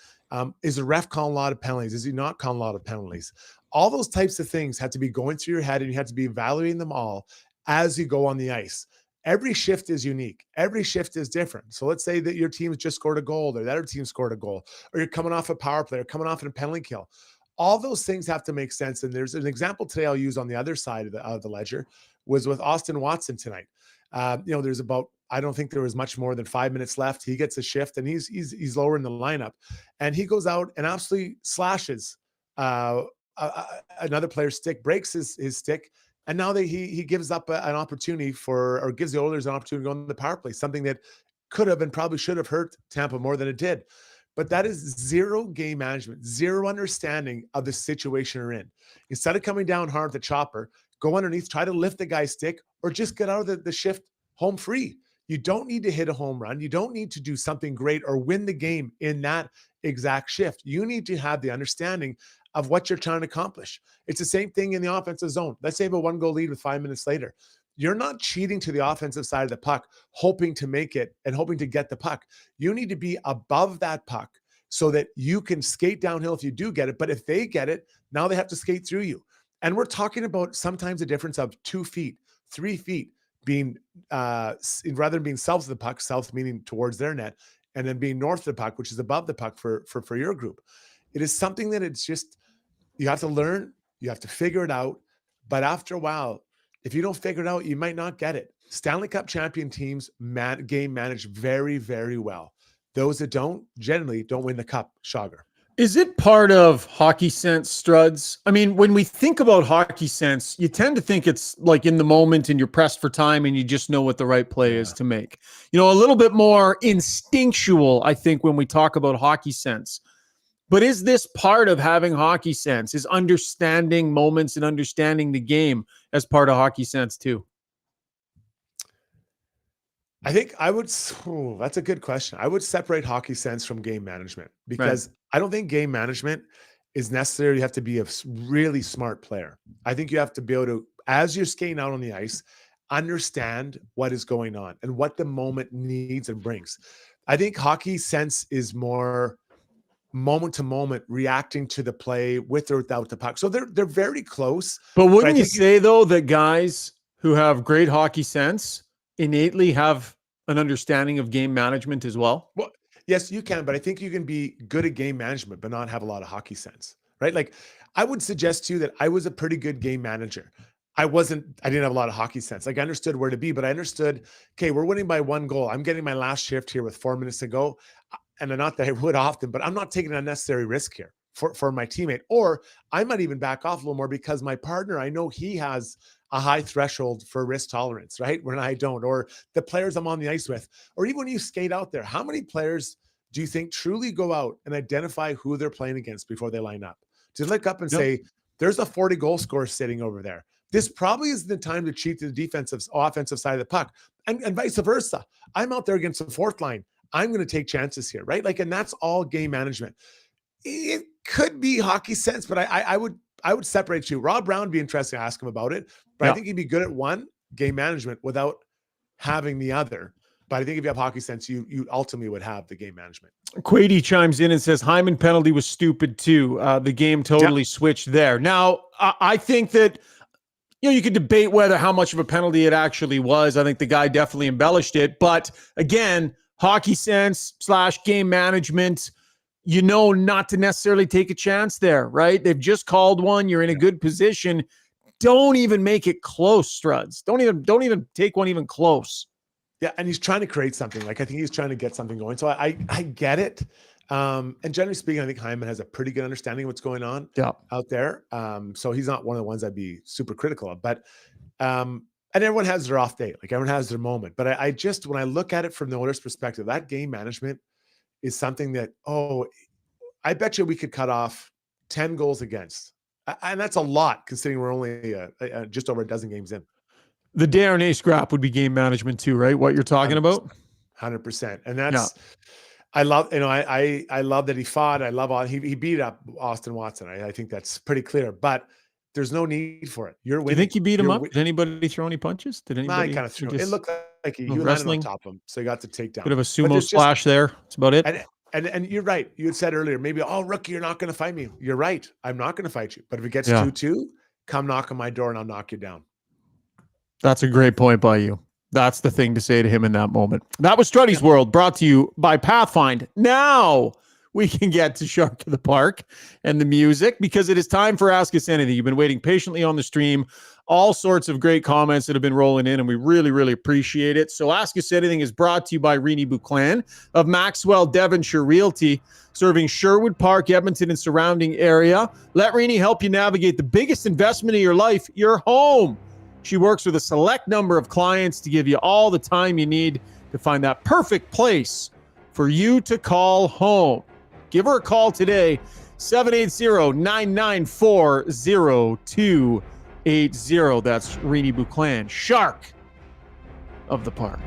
Is the ref calling a lot of penalties? Is he not calling a lot of penalties? All those types of things have to be going through your head, and you have to be evaluating them all as you go on the ice. Every shift is unique. Every shift is different. So let's say that your team's just scored a goal, or that other team scored a goal, or you're coming off a power play, or coming off a penalty kill. All those things have to make sense. And there's an example today I'll use on the other side of the ledger was with Austin Watson tonight. There's about, I don't think there was much more than 5 minutes left. He gets a shift and he's lower in the lineup, and he goes out and absolutely slashes another player's stick, breaks his stick. And now he gives up an opportunity or gives the Oilers an opportunity to go on the power play, something that could have and probably should have hurt Tampa more than it did. But that is zero game management, zero understanding of the situation you're in. Instead of coming down hard at the chopper, go underneath, try to lift the guy's stick, or just get out of the shift home free. You don't need to hit a home run. You don't need to do something great or win the game in that exact shift. You need to have the understanding of what you're trying to accomplish. It's the same thing in the offensive zone. Let's say you have a 1-goal lead with 5 minutes later. You're not cheating to the offensive side of the puck, hoping to make it and hoping to get the puck. You need to be above that puck so that you can skate downhill if you do get it. But if they get it, now they have to skate through you. And we're talking about sometimes a difference of 2 feet, 3 feet being rather than being south of the puck, south meaning towards their net, and then being north of the puck, which is above the puck for your group. It is something that it's just, you have to learn, you have to figure it out. But after a while, if you don't figure it out, you might not get it. Stanley Cup champion teams game manage very, very well. Those that don't generally don't win the cup. Rishaug. Is it part of hockey sense, Struds? I mean, when we think about hockey sense, you tend to think it's like in the moment and you're pressed for time and you just know what the right play is to make. A little bit more instinctual, I think, when we talk about hockey sense. But is this part of having hockey sense? Is understanding moments and understanding the game as part of hockey sense too? I think that's a good question. I would separate hockey sense from game management because I don't think game management is necessary. You have to be a really smart player. I think you have to be able to, as you're skating out on the ice, understand what is going on and what the moment needs and brings. I think hockey sense is more moment to moment, reacting to the play with or without the puck. So they're very close. But wouldn't you say though that guys who have great hockey sense innately have an understanding of game management as well? Well, yes, you can, but I think you can be good at game management, but not have a lot of hockey sense, right? Like I would suggest to you that I was a pretty good game manager. I didn't have a lot of hockey sense. Like I understood where to be, but I understood, okay, we're winning by 1 goal. I'm getting my last shift here with 4 minutes to go. And not that I would often, but I'm not taking an unnecessary risk here for my teammate. Or I might even back off a little more because my partner, I know he has a high threshold for risk tolerance, right? When I don't, or the players I'm on the ice with, or even when you skate out there, how many players do you think truly go out and identify who they're playing against before they line up? To look up and say, there's a 40 goal scorer sitting over there. This probably is the time to cheat to the offensive side of the puck, and vice versa. I'm out there against the fourth line. I'm going to take chances here, right? Like, and that's all game management. It could be hockey sense, but I would separate you. Rob Brown would be interesting to ask him about it, but I think he'd be good at one, game management, without having the other. But I think if you have hockey sense, you ultimately would have the game management. Quady chimes in and says Hyman penalty was stupid too. The game totally switched there. Now, I think that you could debate how much of a penalty it actually was. I think the guy definitely embellished it, but again, hockey sense / game management, not to necessarily take a chance there, right? They've just called one. You're in a good position. Don't even make it close, Struds. Don't even take one even close. Yeah, and he's trying to create something. Like I think he's trying to get something going. So I get it. And generally speaking, I think Hyman has a pretty good understanding of what's going on out there. So he's not one of the ones I'd be super critical of. But and everyone has their off day. Like everyone has their moment. But I just, when I look at it from the Oilers' perspective, that game management is something that, I bet you we could cut off 10 goals against. And that's a lot considering we're only just over a dozen games in. The Darnay scrap would be game management too, right? What you're talking 100%, about? 100%. And that's, I love, I love that he fought. I love he beat up Austin Watson. I think that's pretty clear, but there's no need for it. You're winning. Do you think you beat him up? Did anybody throw any punches? Did anybody? I kind of threw it. It looked like you landed on top of him. So you got the takedown. Bit of a sumo splash there. That's about it. And you're right. You had said earlier, maybe, rookie, you're not going to fight me. You're right. I'm not going to fight you. But if it gets 2-2, come knock on my door and I'll knock you down. That's a great point by you. That's the thing to say to him in that moment. That was Struddy's World, brought to you by Pathfind. Now we can get to Shark of the Park and the music, because it is time for Ask Us Anything. You've been waiting patiently on the stream. All sorts of great comments that have been rolling in, and we really, really appreciate it. So Ask Us Anything is brought to you by Renee Buclan of Maxwell Devonshire Realty, serving Sherwood Park, Edmonton, and surrounding area. Let Renee help you navigate the biggest investment of your life, your home. She works with a select number of clients to give you all the time you need to find that perfect place for you to call home. Give her a call today, 780-994-0280. That's Renee Buclan, Shark of the Park.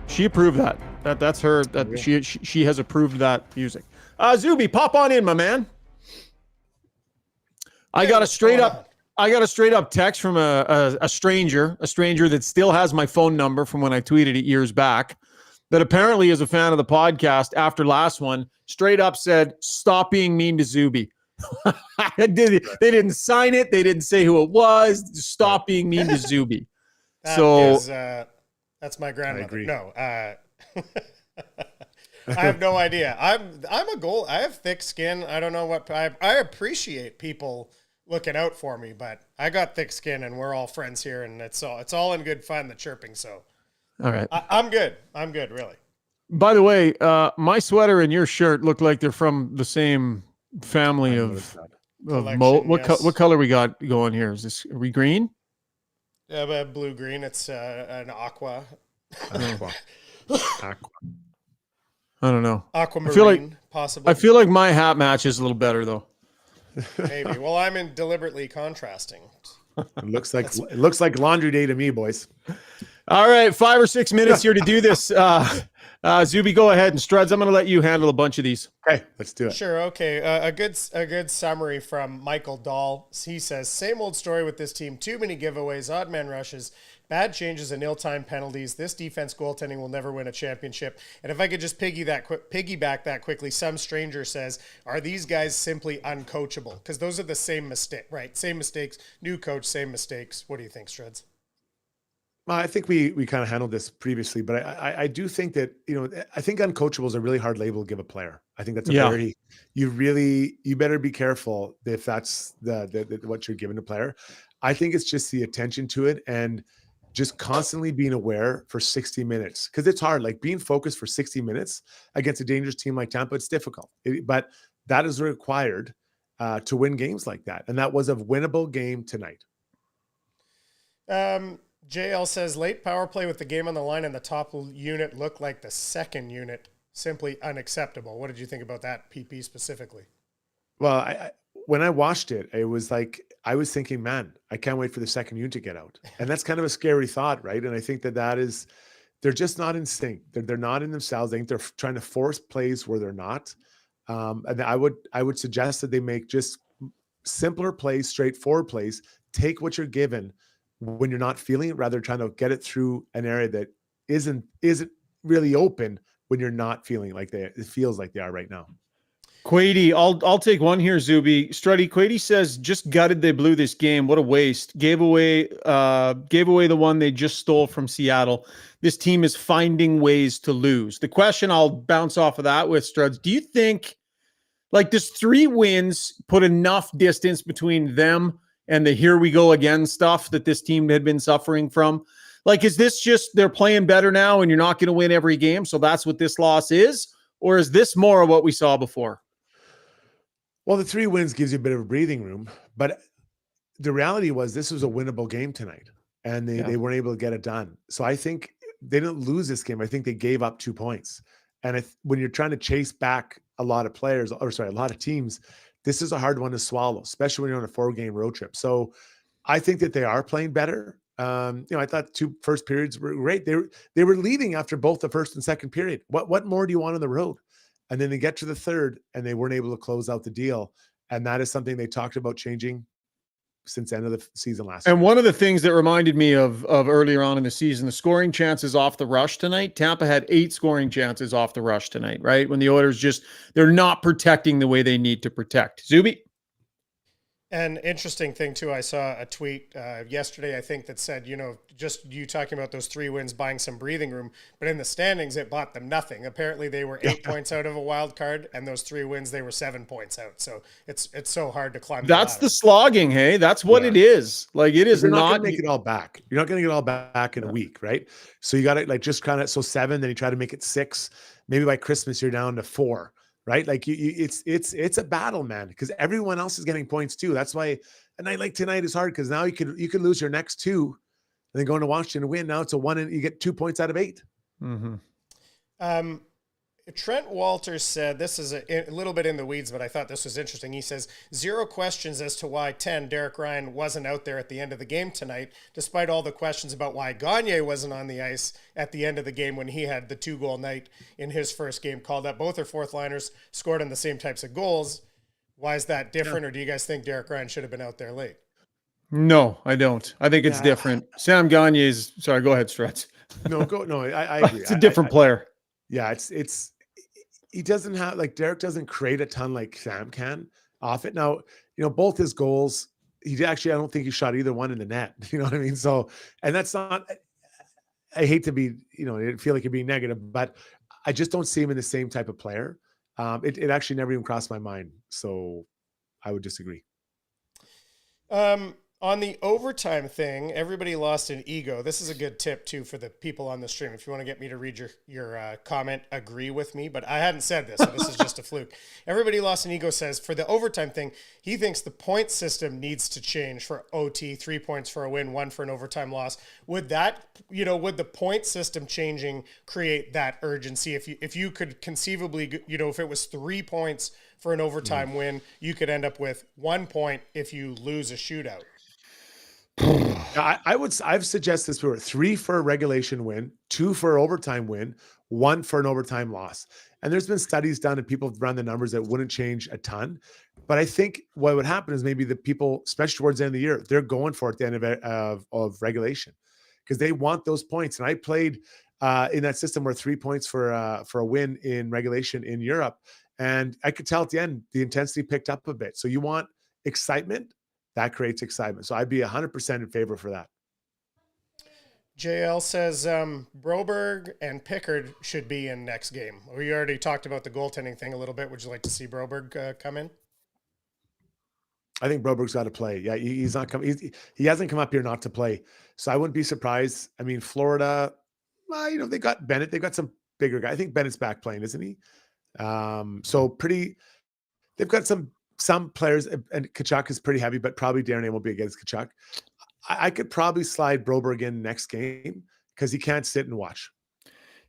She approved that. That's her. That she has approved that music. Zuby, pop on in, my man. I got a straight up text from a stranger that still has my phone number from when I tweeted it years back, that apparently is a fan of the podcast after last one. Straight up said, "Stop being mean to Zuby." They didn't sign it. They didn't say who it was. Stop being mean to Zuby. That's my grandmother. No, I have no idea. I'm a goal. I have thick skin. I don't know what I appreciate people looking out for me, but I got thick skin and we're all friends here, and it's all in good fun, the chirping. So all right. I'm good, really. By the way, my sweater and your shirt look like they're from the same family of what color we got going here? Are we green? Yeah, but blue green. It's an aqua. Aqua. I don't know. Aquamarine, possibly. I feel like my hat matches a little better though. Maybe. Well, I'm in deliberately contrasting. It looks like laundry day to me, boys. All right, 5 or 6 minutes here to do this. Zuby, go ahead, and Struds, I'm going to let you handle a bunch of these. Okay, let's do it. Sure. Okay. A good summary from Michael Dahl. He says, same old story with this team. Too many giveaways, odd man rushes, bad changes, and ill-timed penalties. This defense goaltending will never win a championship. And if I could just piggyback that quickly, some stranger says, are these guys simply uncoachable? Because those are the same mistake, right? Same mistakes. New coach, same mistakes. What do you think, Struds? Well, I think we kind of handled this previously, but I do think that, I think uncoachable is a really hard label to give a player. I think that's you better be careful if that's the what you're giving a player. I think it's just the attention to it and just constantly being aware for 60 minutes, because it's hard. Like being focused for 60 minutes against a dangerous team like Tampa, it's difficult, but that is required to win games like that. And that was a winnable game tonight. JL says late power play with the game on the line and the top unit looked like the second unit. Simply unacceptable. What did you think about that, PP, specifically? Well, when I watched it, it was like, I was thinking, man, I can't wait for the second unit to get out. And that's kind of a scary thought, right? And I think that is, they're just not in sync. They're not in themselves. I think they're trying to force plays where they're not. And I would suggest that they make just simpler plays, straightforward plays. Take what you're given when you're not feeling it, rather trying to get it through an area that isn't really open when you're not feeling like it feels like they are right now. Quady, I'll take one here, Zuby. Struddy, Quady says, just gutted they blew this game. What a waste. Gave away the one they just stole from Seattle. This team is finding ways to lose. The question I'll bounce off of that with, Struds, do you think, like, does 3 wins put enough distance between them and the here we go again stuff that this team had been suffering from? Like, is this just they're playing better now and you're not going to win every game, so that's what this loss is? Or is this more of what we saw before? Well, the 3 wins gives you a bit of a breathing room, but the reality was this was a winnable game tonight, and they weren't able to get it done. So I think they didn't lose this game. I think they gave up 2 points. And when you're trying to chase back a lot of teams, this is a hard one to swallow, especially when you're on a 4-game road trip. So I think that they are playing better. I thought 2 first periods were great. They were leading after both the first and second period. What more do you want on the road? And then they get to the third and they weren't able to close out the deal. And that is something they talked about changing since the end of the season last year. And one of the things that reminded me of earlier on in the season, the scoring chances off the rush tonight. Tampa had 8 scoring chances off the rush tonight, right? When the Oilers they're not protecting the way they need to protect. Zuby? An interesting thing too, I saw a tweet yesterday, I think, that said, just you talking about those 3 wins buying some breathing room, but in the standings, it bought them nothing. Apparently they were 8 points out of a wild card, and those 3 wins, they were 7 points out. So it's so hard to climb. That's the slogging. Hey, that's what it is. Like, it is You're not going to make it all back. You're not going to get it all back in a week, right? So you got to just kind of, 7, then you try to make it 6. Maybe by Christmas, you're down to 4. Right? Like it's a battle, man, because everyone else is getting points too. That's why a night like tonight is hard, because now you could lose your next 2 and then go into Washington and win. Now it's a 1 and you get 2 points out of 8. Trent Walters said, this is a little bit in the weeds, but I thought this was interesting. He says, 0 questions as to why Derek Ryan wasn't out there at the end of the game tonight, despite all the questions about why Gagne wasn't on the ice at the end of the game when he had the 2-goal night in his first game called up. Both are fourth liners, scored on the same types of goals. Why is that different? Or do you guys think Derek Ryan should have been out there late? No, I don't. I think it's different. Sam Gagne's, sorry, go ahead, Struts. No, I agree. It's a different player. Yeah, he doesn't have, like, Derek doesn't create a ton like Sam can off it. Now, both his goals, I don't think he shot either one in the net. You know what I mean? So, and that's not, I hate to be, I feel like you're being negative, but I just don't see him in the same type of player. It actually never even crossed my mind. So I would disagree. On the overtime thing, everybody lost an ego. This is a good tip too for the people on the stream. If you want to get me to read your comment, agree with me, but I hadn't said this, so this is just a fluke. Everybody lost an ego says for the overtime thing, he thinks the point system needs to change for OT, 3 points for a win, 1 for an overtime loss. Would that, would the point system changing create that urgency? If you could conceivably, if it was 3 points for an overtime win, you could end up with 1 point if you lose a shootout. I've suggested this before: 3 for a regulation win, 2 for an overtime win, 1 for an overtime loss. And there's been studies done and people have run the numbers that wouldn't change a ton. But I think what would happen is maybe the people, especially towards the end of the year, they're going for it at the end of regulation because they want those points. And I played in that system where 3 points for a win in regulation in Europe. And I could tell at the end, the intensity picked up a bit. So you want excitement. That creates excitement. So I'd be 100% in favor for that. JL says Broberg and Pickard should be in next game. We already talked about the goaltending thing a little bit. Would you like to see Broberg come in? I think Broberg's got to play. Yeah, he's not coming. He hasn't come up here not to play. So I wouldn't be surprised. I mean, Florida, well, they got Bennett. They've got some bigger guy. I think Bennett's back playing, isn't he? They've got some players, and Tkachuk is pretty heavy, but probably Darren will be against Tkachuk. I could probably slide Broberg in next game because he can't sit and watch.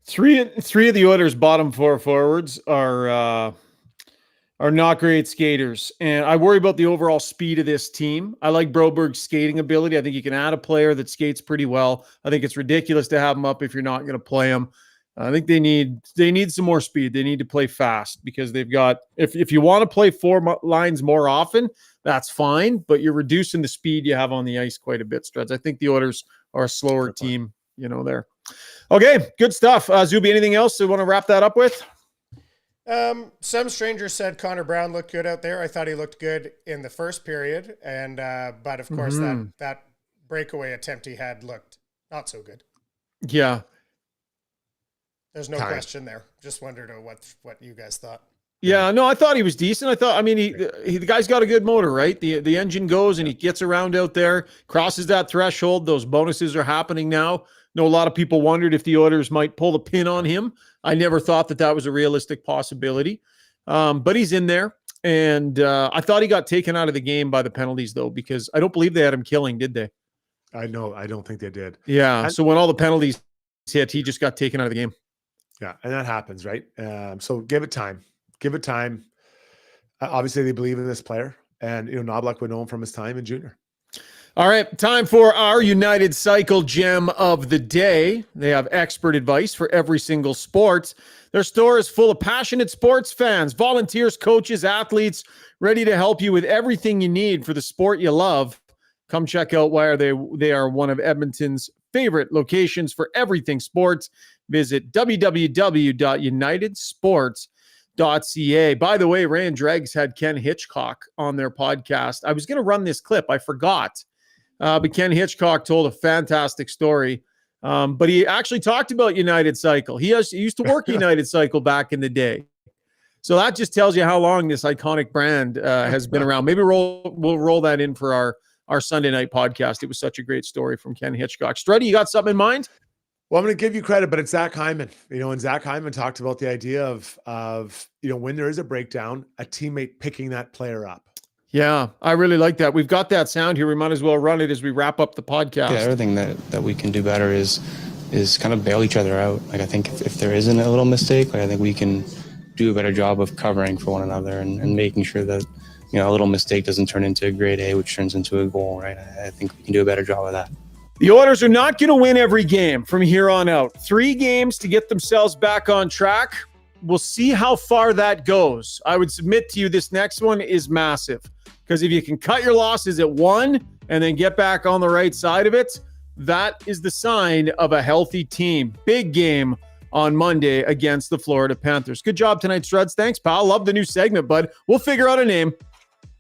Three of the Oilers' bottom 4 forwards are not great skaters, and I worry about the overall speed of this team. I like Broberg's skating ability. I think you can add a player that skates pretty well. I think it's ridiculous to have him up if you're not going to play him. I think they need some more speed. They need to play fast because they've got, if you want to play 4 lines more often, that's fine, but you're reducing the speed you have on the ice quite a bit, Struds. I think the Oilers are a slower team, there. Okay, good stuff. Zuby, anything else you want to wrap that up with? Some stranger said Connor Brown looked good out there. I thought he looked good in the first period, and but of course that breakaway attempt he had looked not so good. Yeah. There's no question there. Just wondered what you guys thought. Yeah, no, I thought he was decent. The guy's got a good motor, right? The engine goes and he gets around out there, crosses that threshold. Those bonuses are happening now. I know a lot of people wondered if the Oilers might pull the pin on him. I never thought that was a realistic possibility. But he's in there. And I thought he got taken out of the game by the penalties, though, because I don't believe they had him killing, did they? I don't think they did. Yeah, so when all the penalties hit, he just got taken out of the game. Yeah, and that happens, right? So give it time. Give it time. Obviously, they believe in this player, and Knoblauch would know him from his time in junior. All right, time for our United Cycle gem of the day. They have expert advice for every single sport. Their store is full of passionate sports fans, volunteers, coaches, athletes, ready to help you with everything you need for the sport you love. Come check out why they are one of Edmonton's favorite locations for everything sports. Visit www.unitedsports.com. .ca. By the way, Ray and Dregs had Ken Hitchcock on their podcast. I was going to run this clip. I forgot. But Ken Hitchcock told a fantastic story. But he actually talked about United Cycle. He used to work United Cycle back in the day. So that just tells you how long this iconic brand has been around. Maybe we'll roll that in for our Sunday night podcast. It was such a great story from Ken Hitchcock. Struddy, you got something in mind? Well, I'm going to give you credit, but it's Zach Hyman. And Zach Hyman talked about the idea of when there is a breakdown, a teammate picking that player up. Yeah, I really like that. We've got that sound here. We might as well run it as we wrap up the podcast. Yeah, everything that we can do better is kind of bail each other out. Like, I think if there isn't a little mistake, I think we can do a better job of covering for one another and making sure that, a little mistake doesn't turn into a grade A, which turns into a goal, right? I think we can do a better job of that. The Oilers are not going to win every game from here on out. 3 games to get themselves back on track. We'll see how far that goes. I would submit to you this next one is massive, because if you can cut your losses at 1 and then get back on the right side of it, that is the sign of a healthy team. Big game on Monday against the Florida Panthers. Good job tonight, Struds. Thanks, pal. Love the new segment, bud. We'll figure out a name.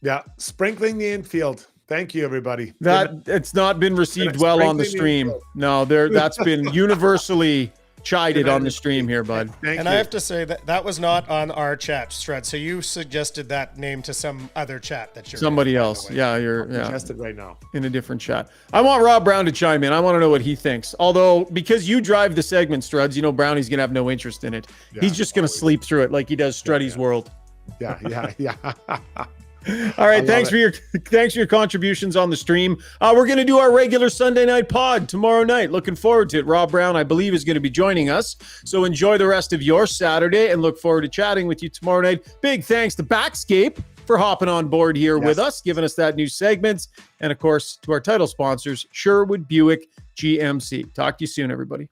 Yeah, sprinkling the infield. Thank you, everybody. It's not been received well on the stream. No, that's been universally chided on the stream here, bud. I have to say that was not on our chat, Strud. So you suggested that name to some other chat that you're somebody else. Yeah, I'm suggested right now in a different chat. I want Rob Brown to chime in. I want to know what he thinks. Although, because you drive the segment, Struds, Brownie's gonna have no interest in it. Yeah, he's just gonna sleep through it like he does Struddy's World. Yeah. All right, thanks for your contributions on the stream. We're going to do our regular Sunday night pod tomorrow night. Looking forward to it. Rob Brown, I believe, is going to be joining us. So enjoy the rest of your Saturday and look forward to chatting with you tomorrow night. Big thanks to Backscape for hopping on board here with us, giving us that new segment. And, of course, to our title sponsors, Sherwood Buick GMC. Talk to you soon, everybody.